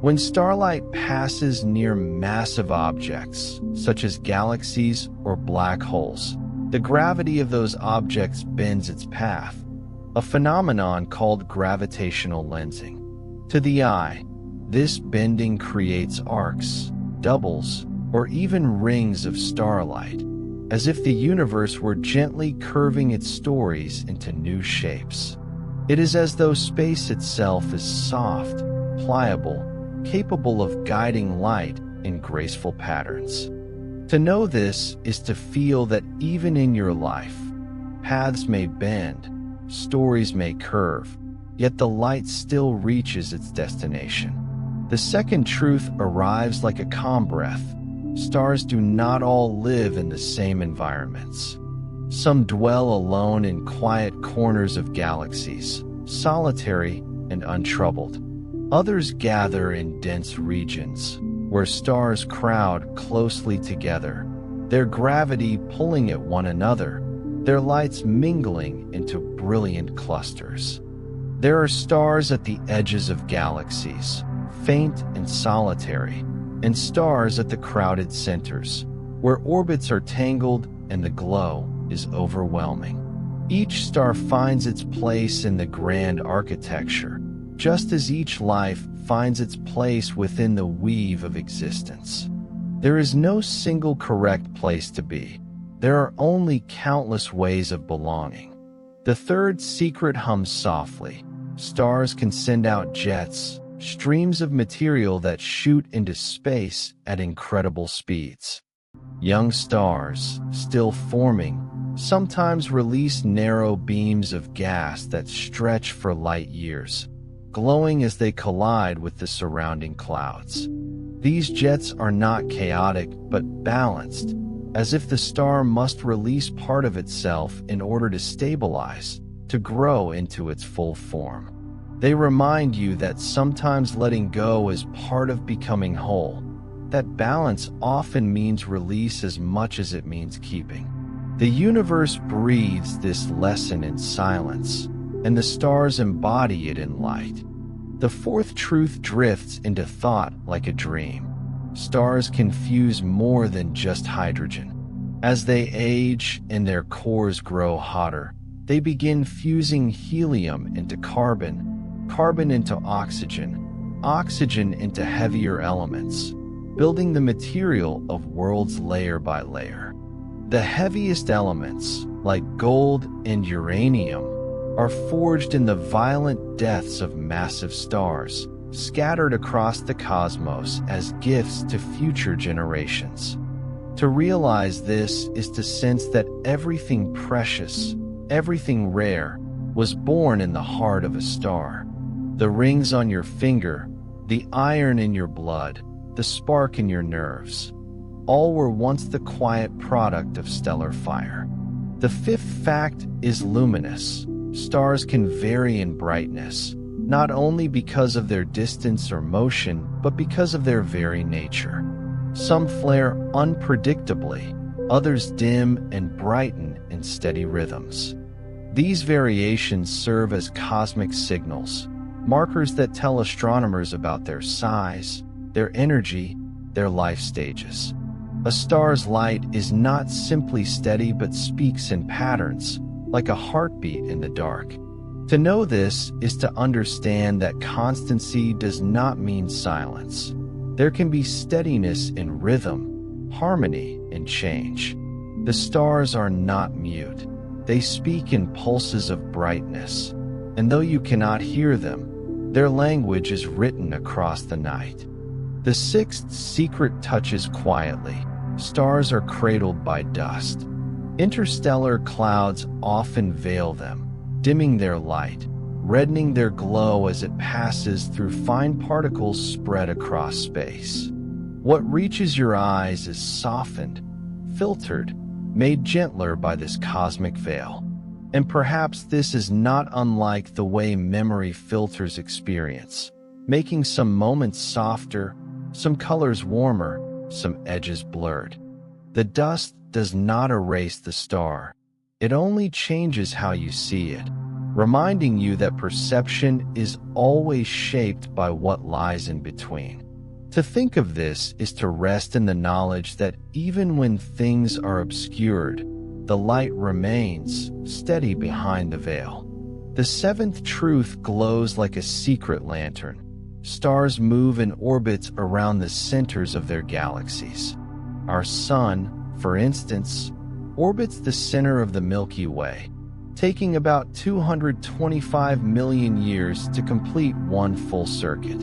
When starlight passes near massive objects, such as galaxies or black holes, the gravity of those objects bends its path, a phenomenon called gravitational lensing. To the eye, this bending creates arcs, doubles, or even rings of starlight, as if the universe were gently curving its stories into new shapes. It is as though space itself is soft, pliable, capable of guiding light in graceful patterns. To know this is to feel that even in your life, paths may bend, stories may curve, yet the light still reaches its destination. The second truth arrives like a calm breath. Stars do not all live in the same environments. Some dwell alone in quiet corners of galaxies, solitary and untroubled. Others gather in dense regions, where stars crowd closely together, their gravity pulling at one another, their lights mingling into brilliant clusters. There are stars at the edges of galaxies, faint and solitary, and stars at the crowded centers, where orbits are tangled and the glow is overwhelming. Each star finds its place in the grand architecture, just as each life finds its place within the weave of existence. There is no single correct place to be. There are only countless ways of belonging. The third secret hums softly. Stars can send out jets, streams of material that shoot into space at incredible speeds. Young stars, still forming, sometimes release narrow beams of gas that stretch for light years, glowing as they collide with the surrounding clouds. These jets are not chaotic but balanced, as if the star must release part of itself in order to stabilize, to grow into its full form. They remind you that sometimes letting go is part of becoming whole, that balance often means release as much as it means keeping. The universe breathes this lesson in silence, and the stars embody it in light. The fourth truth drifts into thought like a dream. Stars can fuse more than just hydrogen. As they age and their cores grow hotter, they begin fusing helium into carbon, carbon into oxygen, oxygen into heavier elements, building the material of worlds layer by layer. The heaviest elements, like gold and uranium, are forged in the violent deaths of massive stars, scattered across the cosmos as gifts to future generations. To realize this is to sense that everything precious, everything rare, was born in the heart of a star. The rings on your finger, the iron in your blood, the spark in your nerves, all were once the quiet product of stellar fire. The fifth fact is luminous. Stars can vary in brightness, not only because of their distance or motion, but because of their very nature. Some flare unpredictably, others dim and brighten in steady rhythms. These variations serve as cosmic signals, markers that tell astronomers about their size, their energy, their life stages. A star's light is not simply steady but speaks in patterns, like a heartbeat in the dark. To know this is to understand that constancy does not mean silence. There can be steadiness in rhythm, harmony in change. The stars are not mute. They speak in pulses of brightness, and though you cannot hear them, their language is written across the night. The sixth secret touches quietly. Stars are cradled by dust. Interstellar clouds often veil them, dimming their light, reddening their glow as it passes through fine particles spread across space. What reaches your eyes is softened, filtered, made gentler by this cosmic veil. And perhaps this is not unlike the way memory filters experience, making some moments softer, some colors warmer, some edges blurred. The dust does not erase the star. It only changes how you see it, reminding you that perception is always shaped by what lies in between. To think of this is to rest in the knowledge that even when things are obscured, the light remains steady behind the veil. The seventh truth glows like a secret lantern. Stars move in orbits around the centers of their galaxies. Our sun, for instance, orbits the center of the Milky Way, taking about 225 million years to complete one full circuit.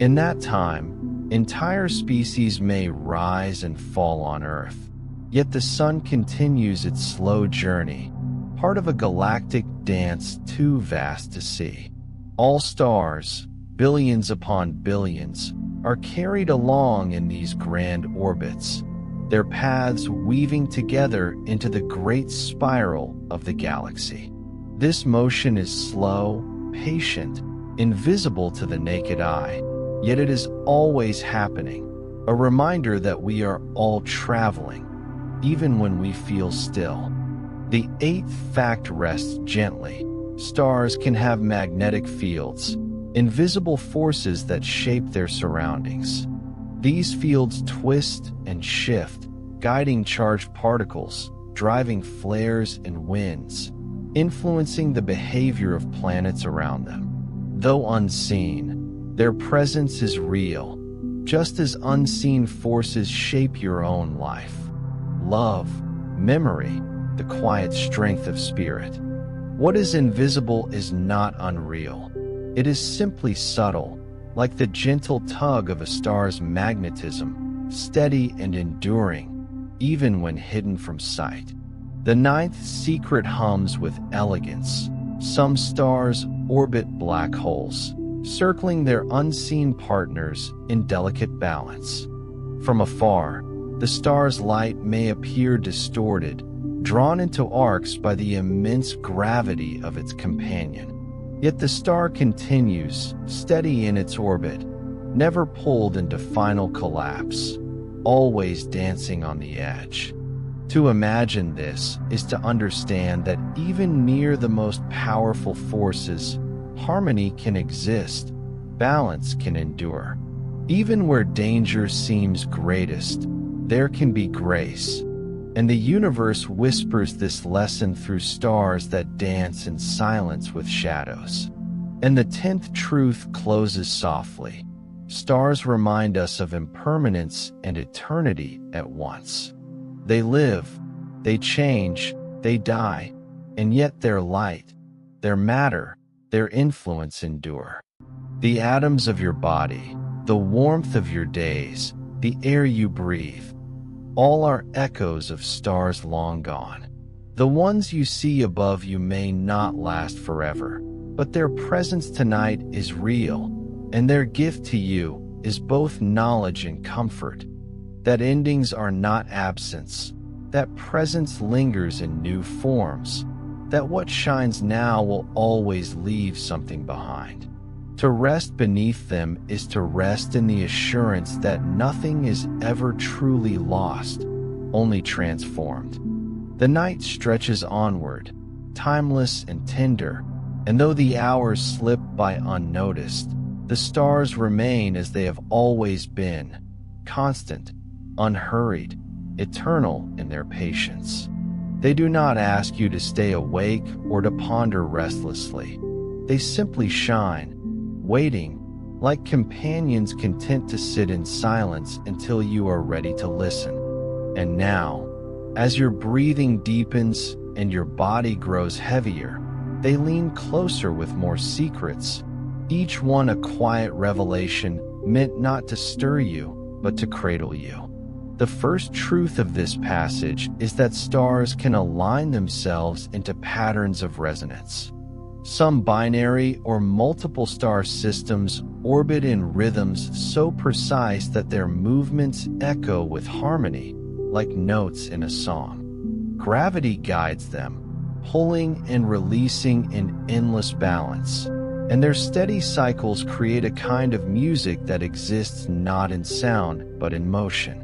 In that time, entire species may rise and fall on Earth, yet the sun continues its slow journey, part of a galactic dance too vast to see. All stars, billions upon billions, are carried along in these grand orbits, their paths weaving together into the great spiral of the galaxy. This motion is slow, patient, invisible to the naked eye, yet it is always happening, a reminder that we are all traveling, even when we feel still. The eighth fact rests gently. Stars can have magnetic fields, invisible forces that shape their surroundings. These fields twist and shift, guiding charged particles, driving flares and winds, influencing the behavior of planets around them. Though unseen, their presence is real, just as unseen forces shape your own life. Love, memory, the quiet strength of spirit. What is invisible is not unreal. It is simply subtle, like the gentle tug of a star's magnetism, steady and enduring, even when hidden from sight. The ninth secret hums with elegance. Some stars orbit black holes, circling their unseen partners in delicate balance. From afar, the star's light may appear distorted, drawn into arcs by the immense gravity of its companion. Yet the star continues, steady in its orbit, never pulled into final collapse, always dancing on the edge. To imagine this is to understand that even near the most powerful forces, harmony can exist, balance can endure. Even where danger seems greatest, there can be grace. And the universe whispers this lesson through stars that dance in silence with shadows. And the 10th truth closes softly. Stars remind us of impermanence and eternity at once. They live, they change, they die, and yet their light, their matter, their influence endure. The atoms of your body, the warmth of your days, the air you breathe, all are echoes of stars long gone. The ones you see above you may not last forever, but their presence tonight is real, and their gift to you is both knowledge and comfort. That endings are not absence, that presence lingers in new forms, that what shines now will always leave something behind. To rest beneath them is to rest in the assurance that nothing is ever truly lost, only transformed. The night stretches onward, timeless and tender, and though the hours slip by unnoticed, the stars remain as they have always been, constant, unhurried, eternal in their patience. They do not ask you to stay awake or to ponder restlessly. They simply shine, waiting, like companions content to sit in silence until you are ready to listen. And now, as your breathing deepens and your body grows heavier, they lean closer with more secrets, each one a quiet revelation meant not to stir you, but to cradle you. The first truth of this passage is that stars can align themselves into patterns of resonance. Some binary or multiple star systems orbit in rhythms so precise that their movements echo with harmony, like notes in a song. Gravity guides them, pulling and releasing in endless balance, and their steady cycles create a kind of music that exists not in sound but in motion.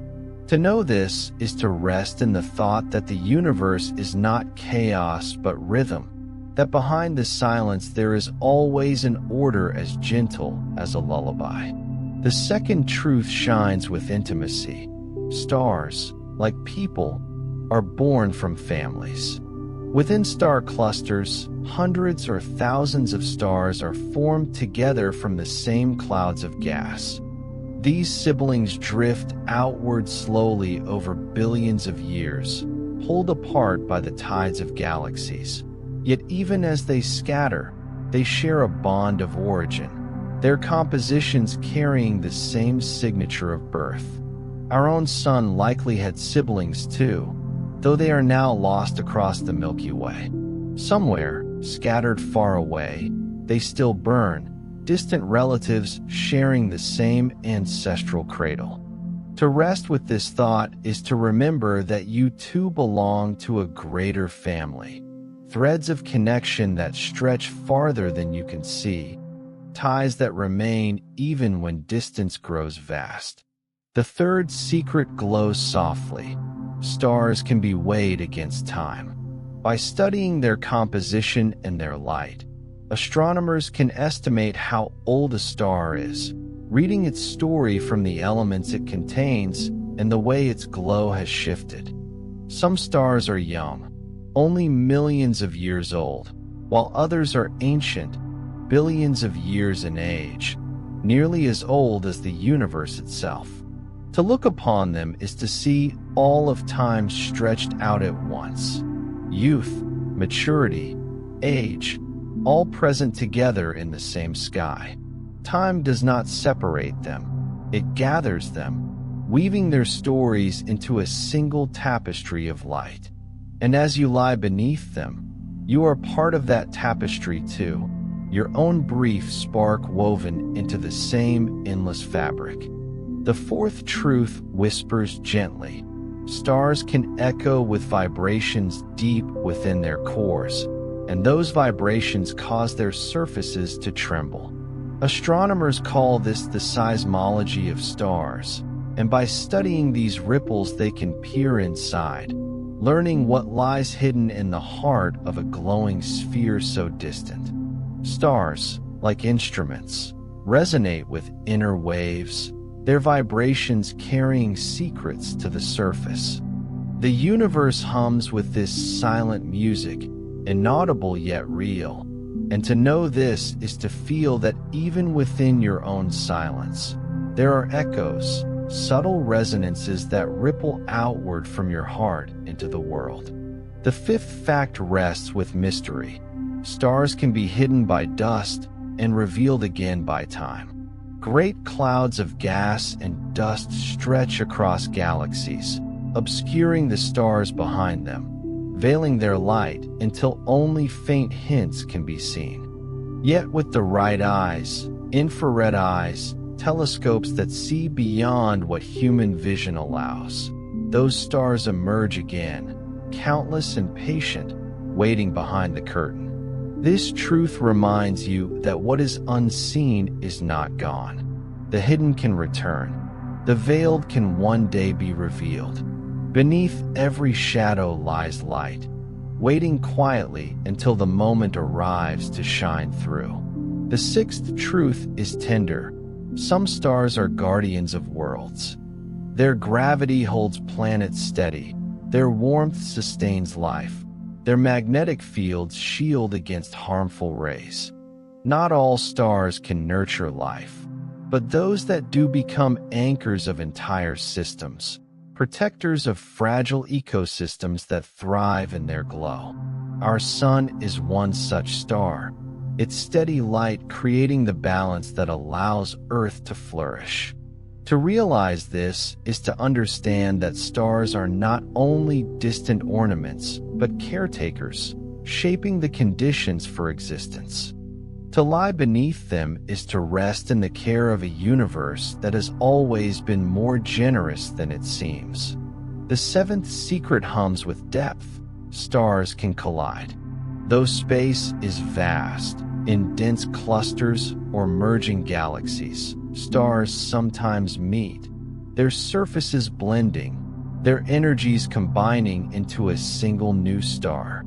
To know this is to rest in the thought that the universe is not chaos but rhythm, that behind the silence there is always an order as gentle as a lullaby. The second truth shines with intimacy. Stars, like people, are born from families. Within star clusters, hundreds or thousands of stars are formed together from the same clouds of gas. These siblings drift outward slowly over billions of years, pulled apart by the tides of galaxies. Yet even as they scatter, they share a bond of origin, their compositions carrying the same signature of birth. Our own sun likely had siblings too, though they are now lost across the Milky Way. Somewhere, scattered far away, they still burn, distant relatives sharing the same ancestral cradle. To rest with this thought is to remember that you too belong to a greater family. Threads of connection that stretch farther than you can see, ties that remain even when distance grows vast. The third secret glows softly. Stars can be weighed against time. By studying their composition and their light, astronomers can estimate how old a star is, reading its story from the elements it contains and the way its glow has shifted. Some stars are young, only millions of years old, while others are ancient, billions of years in age, nearly as old as the universe itself. To look upon them is to see all of time stretched out at once. Youth, maturity, age, all present together in the same sky. Time does not separate them, it gathers them, weaving their stories into a single tapestry of light. And as you lie beneath them, you are part of that tapestry too, your own brief spark woven into the same endless fabric. The fourth truth whispers gently. Stars can echo with vibrations deep within their cores, and those vibrations cause their surfaces to tremble. Astronomers call this the seismology of stars, and by studying these ripples they can peer inside, learning what lies hidden in the heart of a glowing sphere so distant. Stars, like instruments, resonate with inner waves, their vibrations carrying secrets to the surface. The universe hums with this silent music, inaudible yet real, and to know this is to feel that even within your own silence, there are echoes, subtle resonances that ripple outward from your heart into the world. The fifth fact rests with mystery. Stars can be hidden by dust and revealed again by time. Great clouds of gas and dust stretch across galaxies, obscuring the stars behind them, veiling their light until only faint hints can be seen. Yet with the right eyes, infrared eyes, telescopes that see beyond what human vision allows, those stars emerge again, countless and patient, waiting behind the curtain. This truth reminds you that what is unseen is not gone. The hidden can return. The veiled can one day be revealed. Beneath every shadow lies light, waiting quietly until the moment arrives to shine through. The sixth truth is tender. Some stars are guardians of worlds. Their gravity holds planets steady. Their warmth sustains life. Their magnetic fields shield against harmful rays. Not all stars can nurture life, but those that do become anchors of entire systems, protectors of fragile ecosystems that thrive in their glow. Our sun is one such star, its steady light creating the balance that allows Earth to flourish. To realize this is to understand that stars are not only distant ornaments, but caretakers, shaping the conditions for existence. To lie beneath them is to rest in the care of a universe that has always been more generous than it seems. The seventh secret hums with depth. Stars can collide. Though space is vast, in dense clusters or merging galaxies, stars sometimes meet, their surfaces blending, their energies combining into a single new star.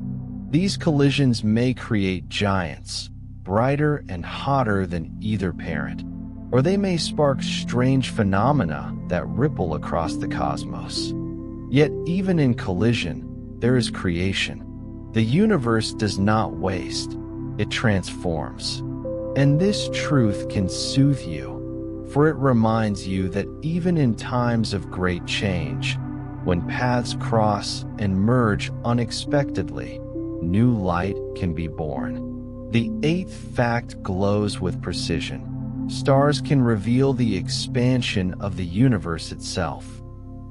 These collisions may create giants, brighter and hotter than either parent, or they may spark strange phenomena that ripple across the cosmos. Yet even in collision, there is creation. The universe does not waste, it transforms. And this truth can soothe you, for it reminds you that even in times of great change, when paths cross and merge unexpectedly, new light can be born. The eighth fact glows with precision. Stars can reveal the expansion of the universe itself.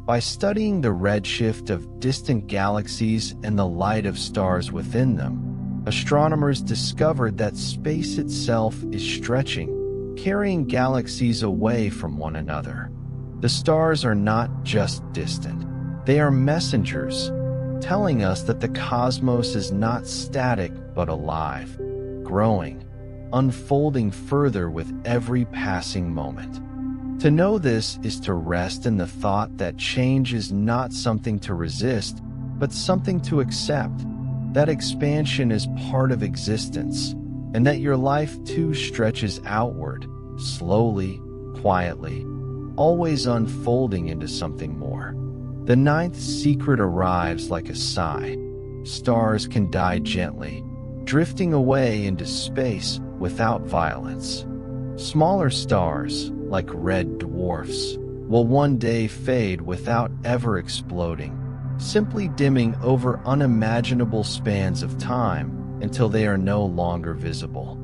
By studying the redshift of distant galaxies and the light of stars within them, astronomers discovered that space itself is stretching, carrying galaxies away from one another. The stars are not just distant. They are messengers, telling us that the cosmos is not static but alive, growing, unfolding further with every passing moment. To know this is to rest in the thought that change is not something to resist, but something to accept, that expansion is part of existence, and that your life too stretches outward, slowly, quietly, always unfolding into something more. The ninth secret arrives like a sigh. Stars can die gently, drifting away into space without violence. Smaller stars, like red dwarfs, will one day fade without ever exploding, simply dimming over unimaginable spans of time until they are no longer visible.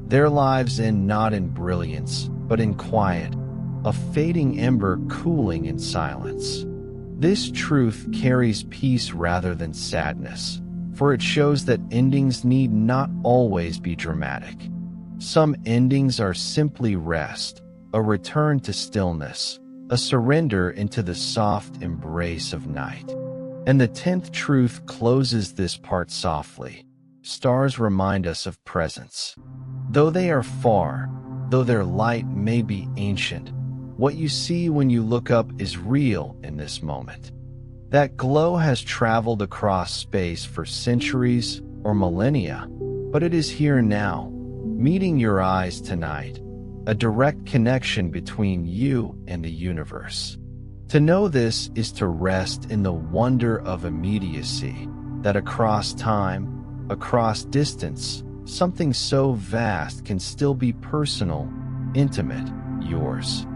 Their lives end not in brilliance, but in quiet, a fading ember cooling in silence. This truth carries peace rather than sadness, for it shows that endings need not always be dramatic. Some endings are simply rest, a return to stillness, a surrender into the soft embrace of night. And the 10th truth closes this part softly. Stars remind us of presence. Though they are far, though their light may be ancient, what you see when you look up is real in this moment. That glow has traveled across space for centuries or millennia, but it is here now, meeting your eyes tonight, a direct connection between you and the universe. To know this is to rest in the wonder of immediacy, that across time, across distance, something so vast can still be personal, intimate, yours.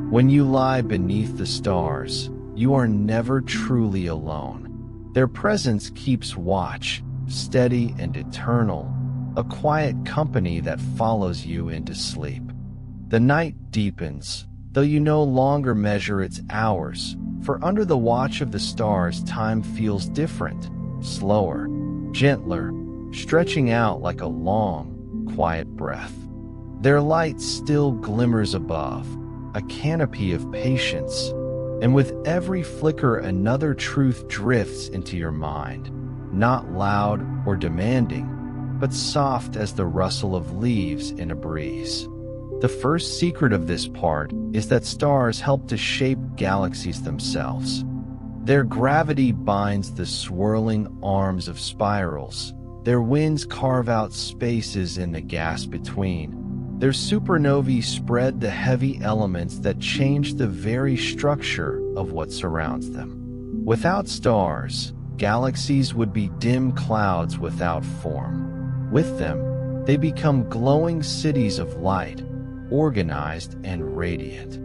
When you lie beneath the stars, you are never truly alone. Their presence keeps watch, steady and eternal, a quiet company that follows you into sleep. The night deepens, though you no longer measure its hours, for under the watch of the stars time feels different, slower, gentler, stretching out like a long, quiet breath. Their light still glimmers above, a canopy of patience, and with every flicker another truth drifts into your mind, not loud or demanding, but soft as the rustle of leaves in a breeze. The first secret of this part is that stars help to shape galaxies themselves. Their gravity binds the swirling arms of spirals. Their winds carve out spaces in the gas between. Their supernovae spread the heavy elements that change the very structure of what surrounds them. Without stars, galaxies would be dim clouds without form. With them, they become glowing cities of light, organized and radiant.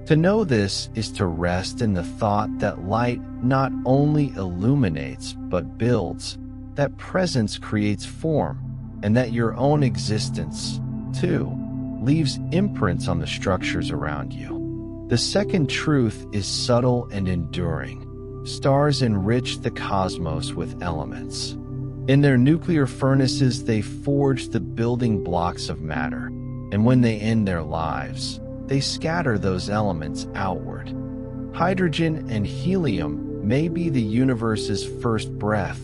To know this is to rest in the thought that light not only illuminates but builds, that presence creates form, and that your own existence, too, leaves imprints on the structures around you. The second truth is subtle and enduring. Stars enrich the cosmos with elements. In their nuclear furnaces, they forge the building blocks of matter, and when they end their lives, they scatter those elements outward. Hydrogen and helium may be the universe's first breath,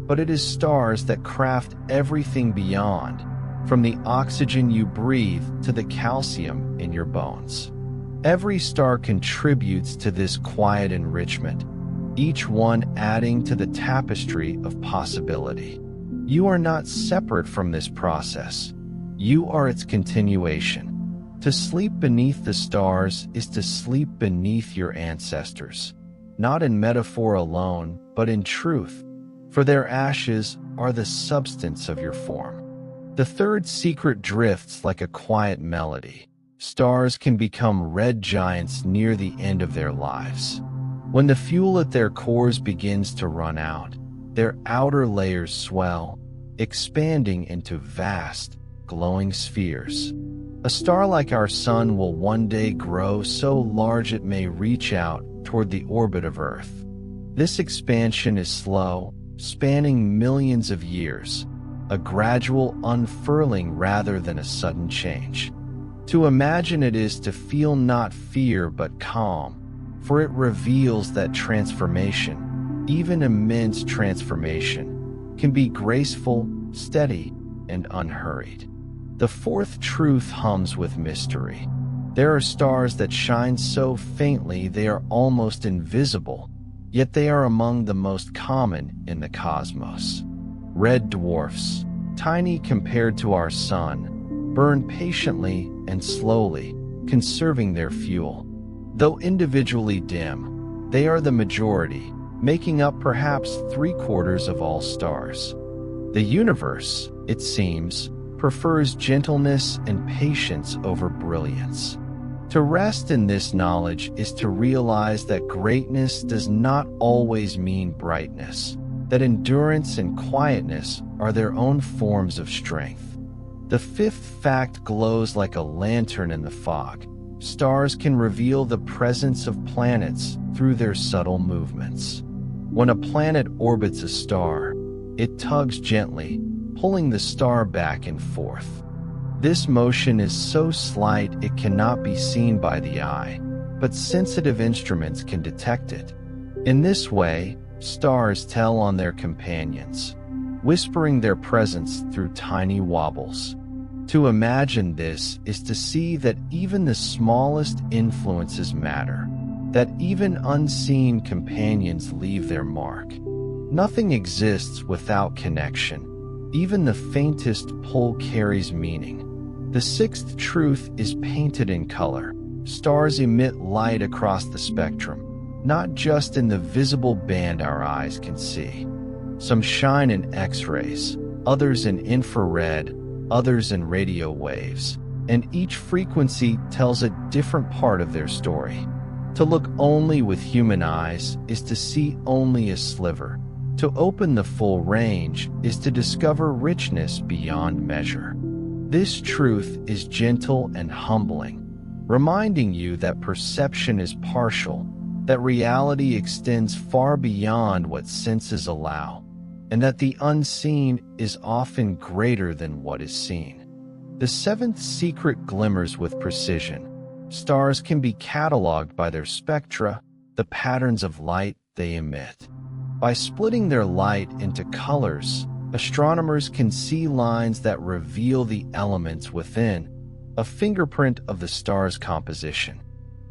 but it is stars that craft everything beyond, from the oxygen you breathe to the calcium in your bones. Every star contributes to this quiet enrichment, each one adding to the tapestry of possibility. You are not separate from this process. You are its continuation. To sleep beneath the stars is to sleep beneath your ancestors, not in metaphor alone, but in truth, for their ashes are the substance of your form. The third secret drifts like a quiet melody. Stars can become red giants near the end of their lives. When the fuel at their cores begins to run out, their outer layers swell, expanding into vast, glowing spheres. A star like our sun will one day grow so large it may reach out toward the orbit of Earth. This expansion is slow, spanning millions of years, a gradual unfurling rather than a sudden change. To imagine it is to feel not fear but calm, for it reveals that transformation, even immense transformation, can be graceful, steady, and unhurried. The fourth truth hums with mystery. There are stars that shine so faintly they are almost invisible, yet they are among the most common in the cosmos. Red dwarfs, tiny compared to our sun, burn patiently and slowly, conserving their fuel. Though individually dim, they are the majority, making up perhaps 3/4 of all stars. The universe, it seems, prefers gentleness and patience over brilliance. To rest in this knowledge is to realize that greatness does not always mean brightness, that endurance and quietness are their own forms of strength. The fifth fact glows like a lantern in the fog. Stars can reveal the presence of planets through their subtle movements. When a planet orbits a star, it tugs gently, pulling the star back and forth. This motion is so slight it cannot be seen by the eye, but sensitive instruments can detect it. In this way, stars tell on their companions, whispering their presence through tiny wobbles. To imagine this is to see that even the smallest influences matter, that even unseen companions leave their mark. Nothing exists without connection. Even the faintest pull carries meaning. The sixth truth is painted in color. Stars emit light across the spectrum, not just in the visible band our eyes can see. Some shine in X-rays, others in infrared, others in radio waves, and each frequency tells a different part of their story. To look only with human eyes is to see only a sliver. To open the full range is to discover richness beyond measure. This truth is gentle and humbling, reminding you that perception is partial, that reality extends far beyond what senses allow, and that the unseen is often greater than what is seen. The seventh secret glimmers with precision. Stars can be cataloged by their spectra, the patterns of light they emit. By splitting their light into colors, astronomers can see lines that reveal the elements within, a fingerprint of the star's composition.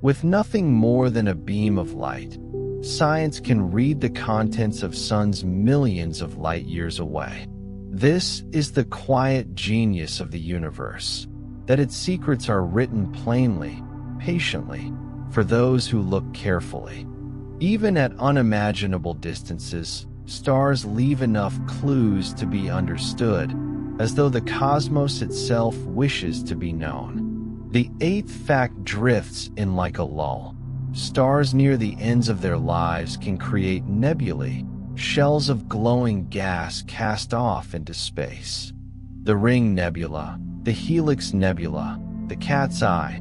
With nothing more than a beam of light, science can read the contents of suns millions of light years away. This is the quiet genius of the universe, that its secrets are written plainly, patiently, for those who look carefully. Even at unimaginable distances, stars leave enough clues to be understood, as though the cosmos itself wishes to be known. The eighth fact drifts in like a lull. Stars near the ends of their lives can create nebulae, shells of glowing gas cast off into space. The Ring Nebula, the Helix Nebula, the Cat's Eye,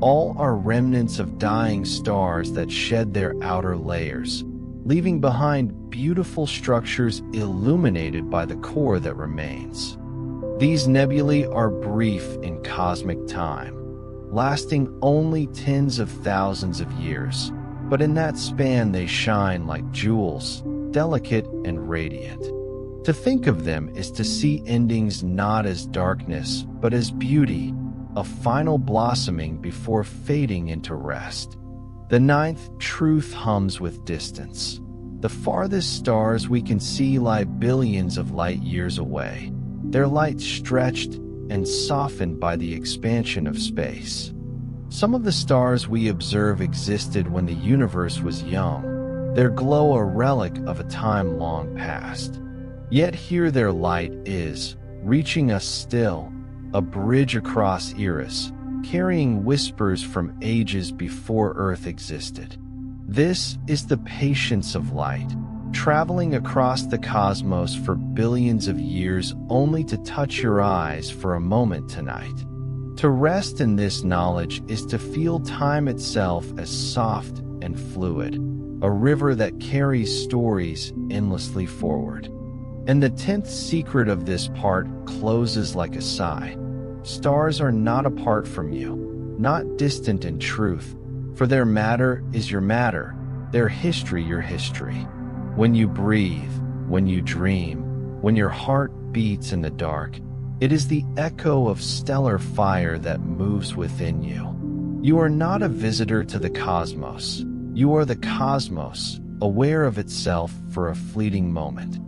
all are remnants of dying stars that shed their outer layers, leaving behind beautiful structures illuminated by the core that remains. These nebulae are brief in cosmic time, lasting only tens of thousands of years, but in that span they shine like jewels, delicate and radiant. To think of them is to see endings not as darkness, but as beauty, a final blossoming before fading into rest. The ninth truth hums with distance. The farthest stars we can see lie billions of light years away, their light stretched and softened by the expansion of space. Some of the stars we observe existed when the universe was young, their glow a relic of a time long past. Yet here their light is, reaching us still, a bridge across eras, carrying whispers from ages before Earth existed. This is the patience of light, traveling across the cosmos for billions of years only to touch your eyes for a moment tonight. To rest in this knowledge is to feel time itself as soft and fluid, a river that carries stories endlessly forward. And the 10th secret of this part closes like a sigh. Stars are not apart from you, not distant in truth, for their matter is your matter, their history your history. When you breathe, when you dream, when your heart beats in the dark, it is the echo of stellar fire that moves within you. You are not a visitor to the cosmos. You are the cosmos, aware of itself for a fleeting moment.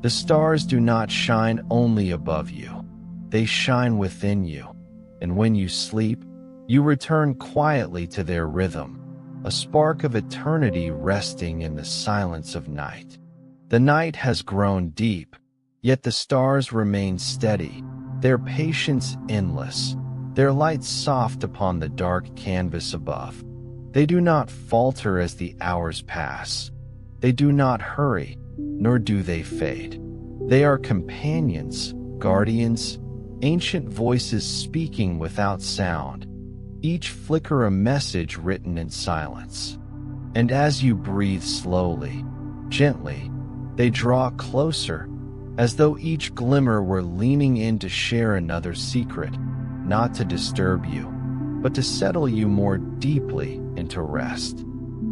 The stars do not shine only above you. They shine within you, and when you sleep, You return quietly to their rhythm, a spark of eternity resting in the silence of night. The night has grown deep, yet the stars remain steady, their patience endless, their light soft upon the dark canvas above. They do not falter as the hours pass. They do not hurry, nor do they fade. They are companions, guardians, ancient voices speaking without sound, each flicker a message written in silence. And as you breathe slowly, gently, they draw closer, as though each glimmer were leaning in to share another secret, not to disturb you, but to settle you more deeply into rest.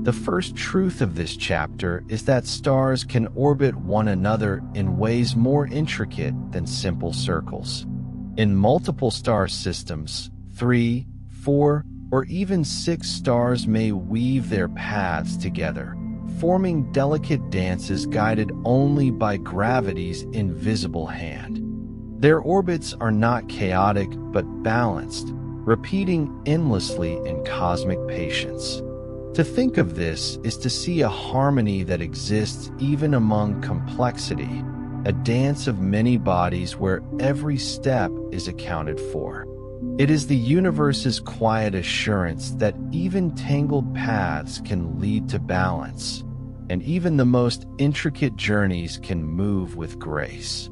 The first truth of this chapter is that stars can orbit one another in ways more intricate than simple circles. In multiple star systems, 3, 4, or even 6 stars may weave their paths together, forming delicate dances guided only by gravity's invisible hand. Their orbits are not chaotic but balanced, repeating endlessly in cosmic patience. To think of this is to see a harmony that exists even among complexity, a dance of many bodies where every step is accounted for. It is the universe's quiet assurance that even tangled paths can lead to balance, and even the most intricate journeys can move with grace.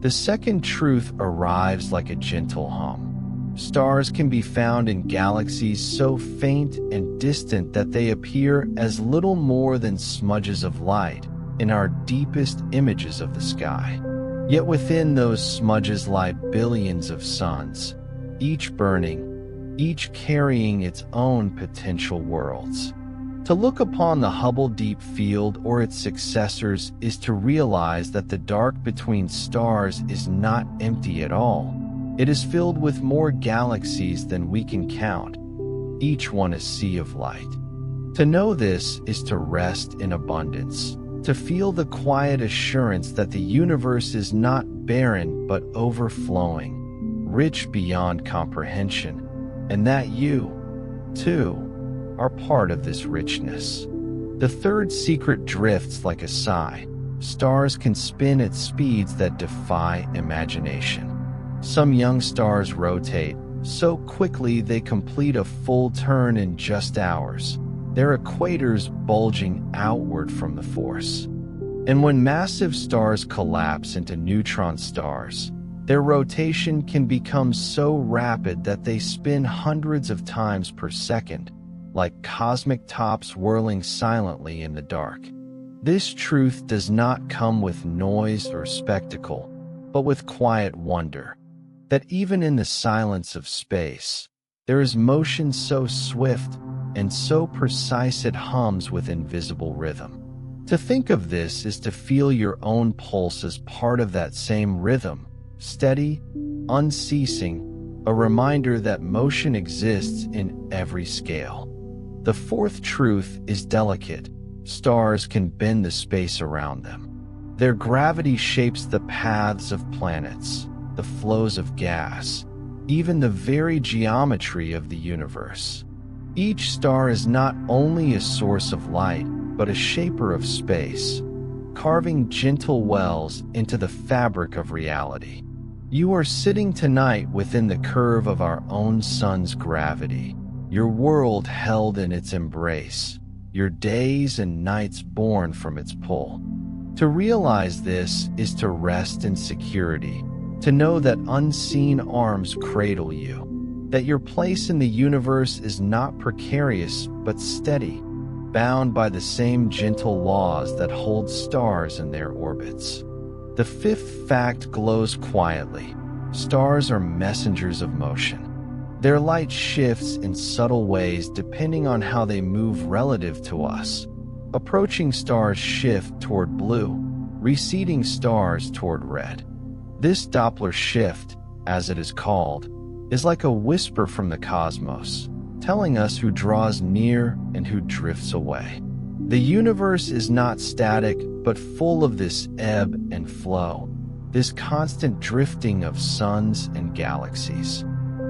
The second truth arrives like a gentle hum. Stars can be found in galaxies so faint and distant that they appear as little more than smudges of light in our deepest images of the sky. Yet within those smudges lie billions of suns, each burning, each carrying its own potential worlds. To look upon the Hubble Deep Field or its successors is to realize that the dark between stars is not empty at all. It is filled with more galaxies than we can count, each one a sea of light. To know this is to rest in abundance, to feel the quiet assurance that the universe is not barren but overflowing, rich beyond comprehension, and that you, too, are part of this richness. The third secret drifts like a sigh. Stars can spin at speeds that defy imagination. Some young stars rotate so quickly they complete a full turn in just hours, their equators bulging outward from the force. And when massive stars collapse into neutron stars, their rotation can become so rapid that they spin hundreds of times per second, like cosmic tops whirling silently in the dark. This truth does not come with noise or spectacle, but with quiet wonder. That even in the silence of space, there is motion so swift and so precise it hums with invisible rhythm. To think of this is to feel your own pulse as part of that same rhythm, steady, unceasing, a reminder that motion exists in every scale. The fourth truth is delicate. Stars can bend the space around them. Their gravity shapes the paths of planets, the flows of gas, even the very geometry of the universe. Each star is not only a source of light, but a shaper of space, carving gentle wells into the fabric of reality. You are sitting tonight within the curve of our own sun's gravity, your world held in its embrace, your days and nights born from its pull. To realize this is to rest in security, to know that unseen arms cradle you, that your place in the universe is not precarious but steady, bound by the same gentle laws that hold stars in their orbits. The fifth fact glows quietly. Stars are messengers of motion. Their light shifts in subtle ways depending on how they move relative to us. Approaching stars shift toward blue, receding stars toward red. This Doppler shift, as it is called, is like a whisper from the cosmos, telling us who draws near and who drifts away. The universe is not static, but full of this ebb and flow, this constant drifting of suns and galaxies.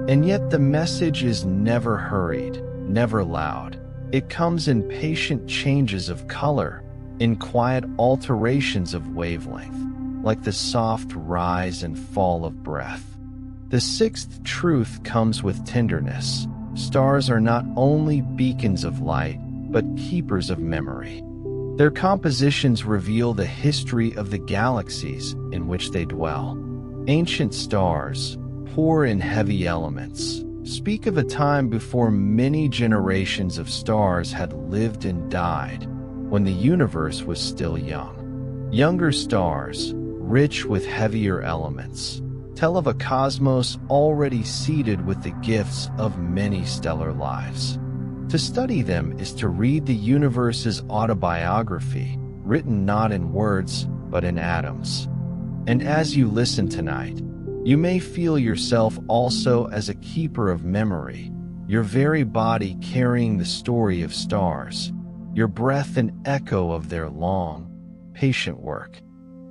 And yet the message is never hurried, never loud. It comes in patient changes of color, in quiet alterations of wavelength, like the soft rise and fall of breath. The sixth truth comes with tenderness. Stars are not only beacons of light, but keepers of memory. Their compositions reveal the history of the galaxies in which they dwell. Ancient stars, poor in heavy elements, speak of a time before many generations of stars had lived and died, when the universe was still young. Younger stars, rich with heavier elements, tell of a cosmos already seeded with the gifts of many stellar lives. To study them is to read the universe's autobiography, written not in words, but in atoms. And as you listen tonight, you may feel yourself also as a keeper of memory, your very body carrying the story of stars, your breath an echo of their long, patient work.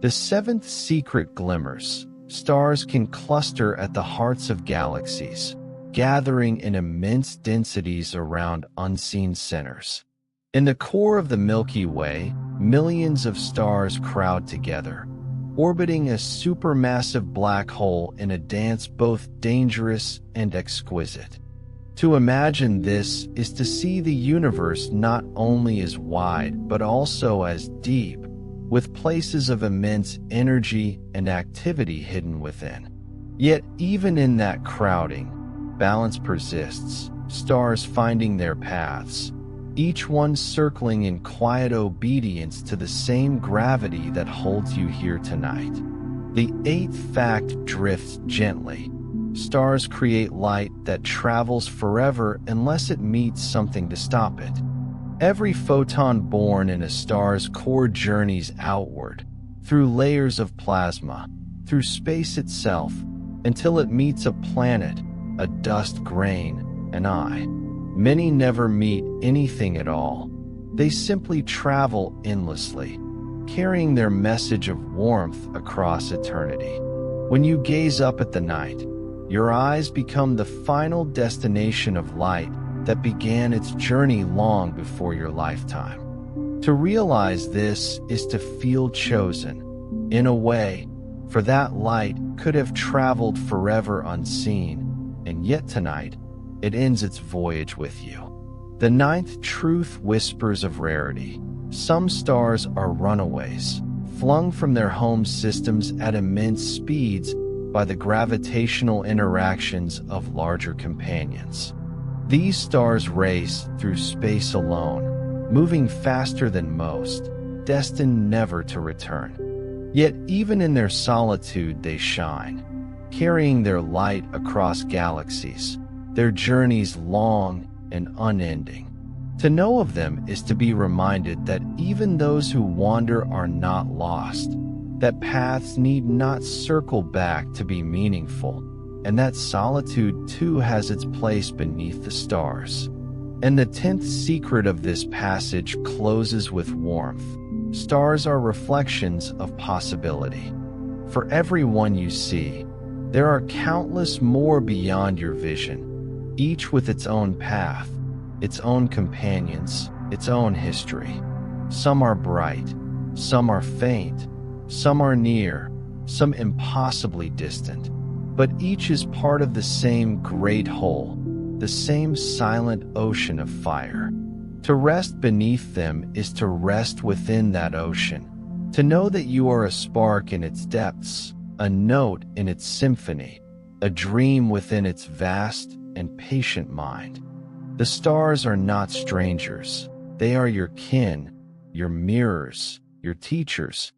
The seventh secret glimmers. Stars can cluster at the hearts of galaxies, gathering in immense densities around unseen centers. In the core of the Milky Way, millions of stars crowd together, orbiting a supermassive black hole in a dance both dangerous and exquisite. To imagine this is to see the universe not only as wide but also as deep, with places of immense energy and activity hidden within. Yet even in that crowding, balance persists, stars finding their paths, each one circling in quiet obedience to the same gravity that holds you here tonight. The eighth fact drifts gently. Stars create light that travels forever unless it meets something to stop it. Every photon born in a star's core journeys outward, through layers of plasma, through space itself, until it meets a planet, a dust grain, an eye. Many never meet anything at all. They simply travel endlessly, carrying their message of warmth across eternity. When you gaze up at the night, your eyes become the final destination of light that began its journey long before your lifetime. To realize this is to feel chosen, in a way, for that light could have traveled forever unseen, and yet tonight, it ends its voyage with you. The ninth truth whispers of rarity. Some stars are runaways, flung from their home systems at immense speeds by the gravitational interactions of larger companions. These stars race through space alone, moving faster than most, destined never to return. Yet even in their solitude they shine, carrying their light across galaxies, their journeys long and unending. To know of them is to be reminded that even those who wander are not lost, that paths need not circle back to be meaningful, and that solitude too has its place beneath the stars. And the 10th secret of this passage closes with warmth. Stars are reflections of possibility. For every one you see, there are countless more beyond your vision, each with its own path, its own companions, its own history. Some are bright, some are faint, some are near, some impossibly distant, but each is part of the same great whole, the same silent ocean of fire. To rest beneath them is to rest within that ocean, to know that you are a spark in its depths, a note in its symphony, a dream within its vast and patient mind. The stars are not strangers. They are your kin, your mirrors, your teachers,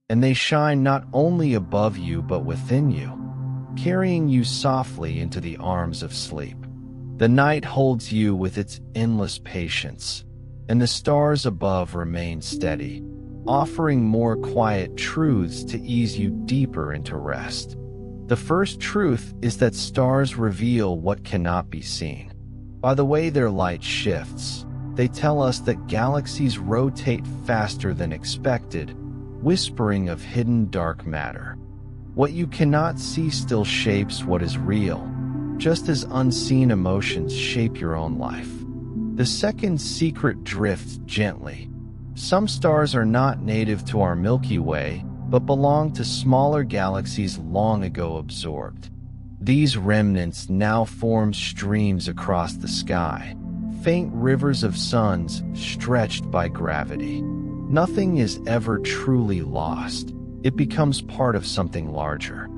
and they shine not only above you but within you, carrying you softly into the arms of sleep. The night holds you with its endless patience, and the stars above remain steady, offering more quiet truths to ease you deeper into rest. The first truth is that stars reveal what cannot be seen. By the way their light shifts, they tell us that galaxies rotate faster than expected, whispering of hidden dark matter. What you cannot see still shapes what is real, just as unseen emotions shape your own life. The second secret drifts gently. Some stars are not native to our Milky Way, but belong to smaller galaxies long ago absorbed. These remnants now form streams across the sky, faint rivers of suns stretched by gravity. Nothing is ever truly lost. It becomes part of something larger.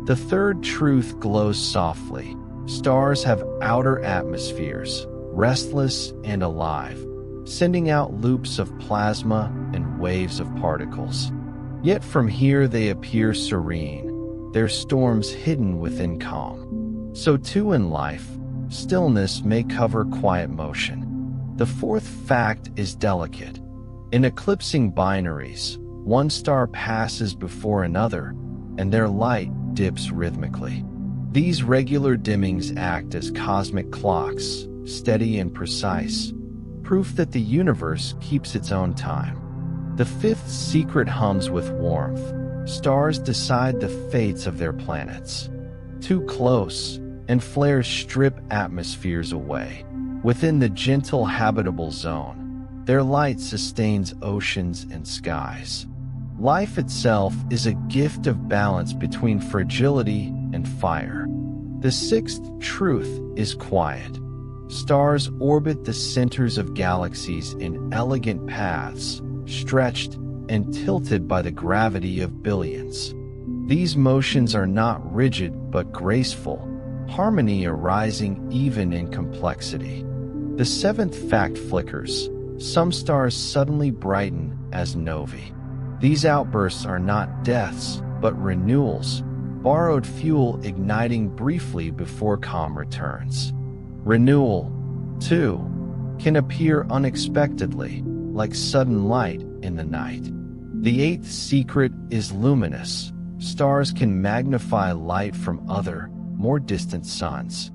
The third truth glows softly. Stars have outer atmospheres, restless and alive, sending out loops of plasma and waves of particles. Yet from here they appear serene, their storms hidden within calm. So too in life, stillness may cover quiet motion. The fourth fact is delicate. In eclipsing binaries, one star passes before another, and their light dips rhythmically. These regular dimmings act as cosmic clocks, steady and precise, proof that the universe keeps its own time. The fifth secret hums with warmth. Stars decide the fates of their planets. Too close, and flares strip atmospheres away. Within the gentle habitable zone, their light sustains oceans and skies. Life itself is a gift of balance between fragility and fire. The sixth truth is quiet. Stars orbit the centers of galaxies in elegant paths, stretched and tilted by the gravity of billions. These motions are not rigid but graceful, harmony arising even in complexity. The seventh fact flickers. Some stars suddenly brighten as novae. These outbursts are not deaths, but renewals, borrowed fuel igniting briefly before calm returns. Renewal, too, can appear unexpectedly, like sudden light in the night. The eighth secret is luminous. Stars can magnify light from other, more distant suns.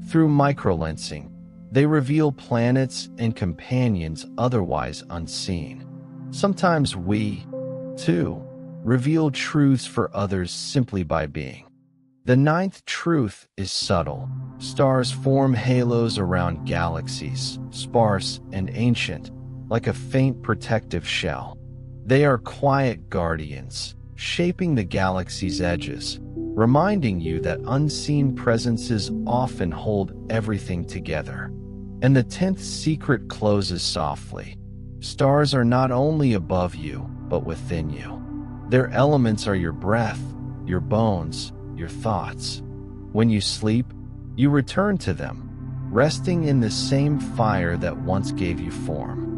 Through microlensing, they reveal planets and companions otherwise unseen. Sometimes we, too, reveal truths for others simply by being. The ninth truth is subtle. Stars form halos around galaxies, sparse and ancient, like a faint protective shell. They are quiet guardians, shaping the galaxy's edges, reminding you that unseen presences often hold everything together. And the 10th secret closes softly. Stars are not only above you, but within you. Their elements are your breath, your bones, your thoughts. When you sleep, you return to them, resting in the same fire that once gave you form.